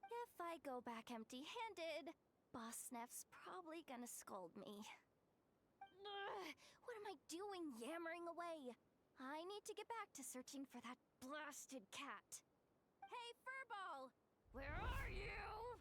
If I go back empty-handed, Boss Neff's probably gonna scold me. Ugh, what am I doing yammering away? I need to get back to searching for that blasted cat. Hey, Furball! Where are you?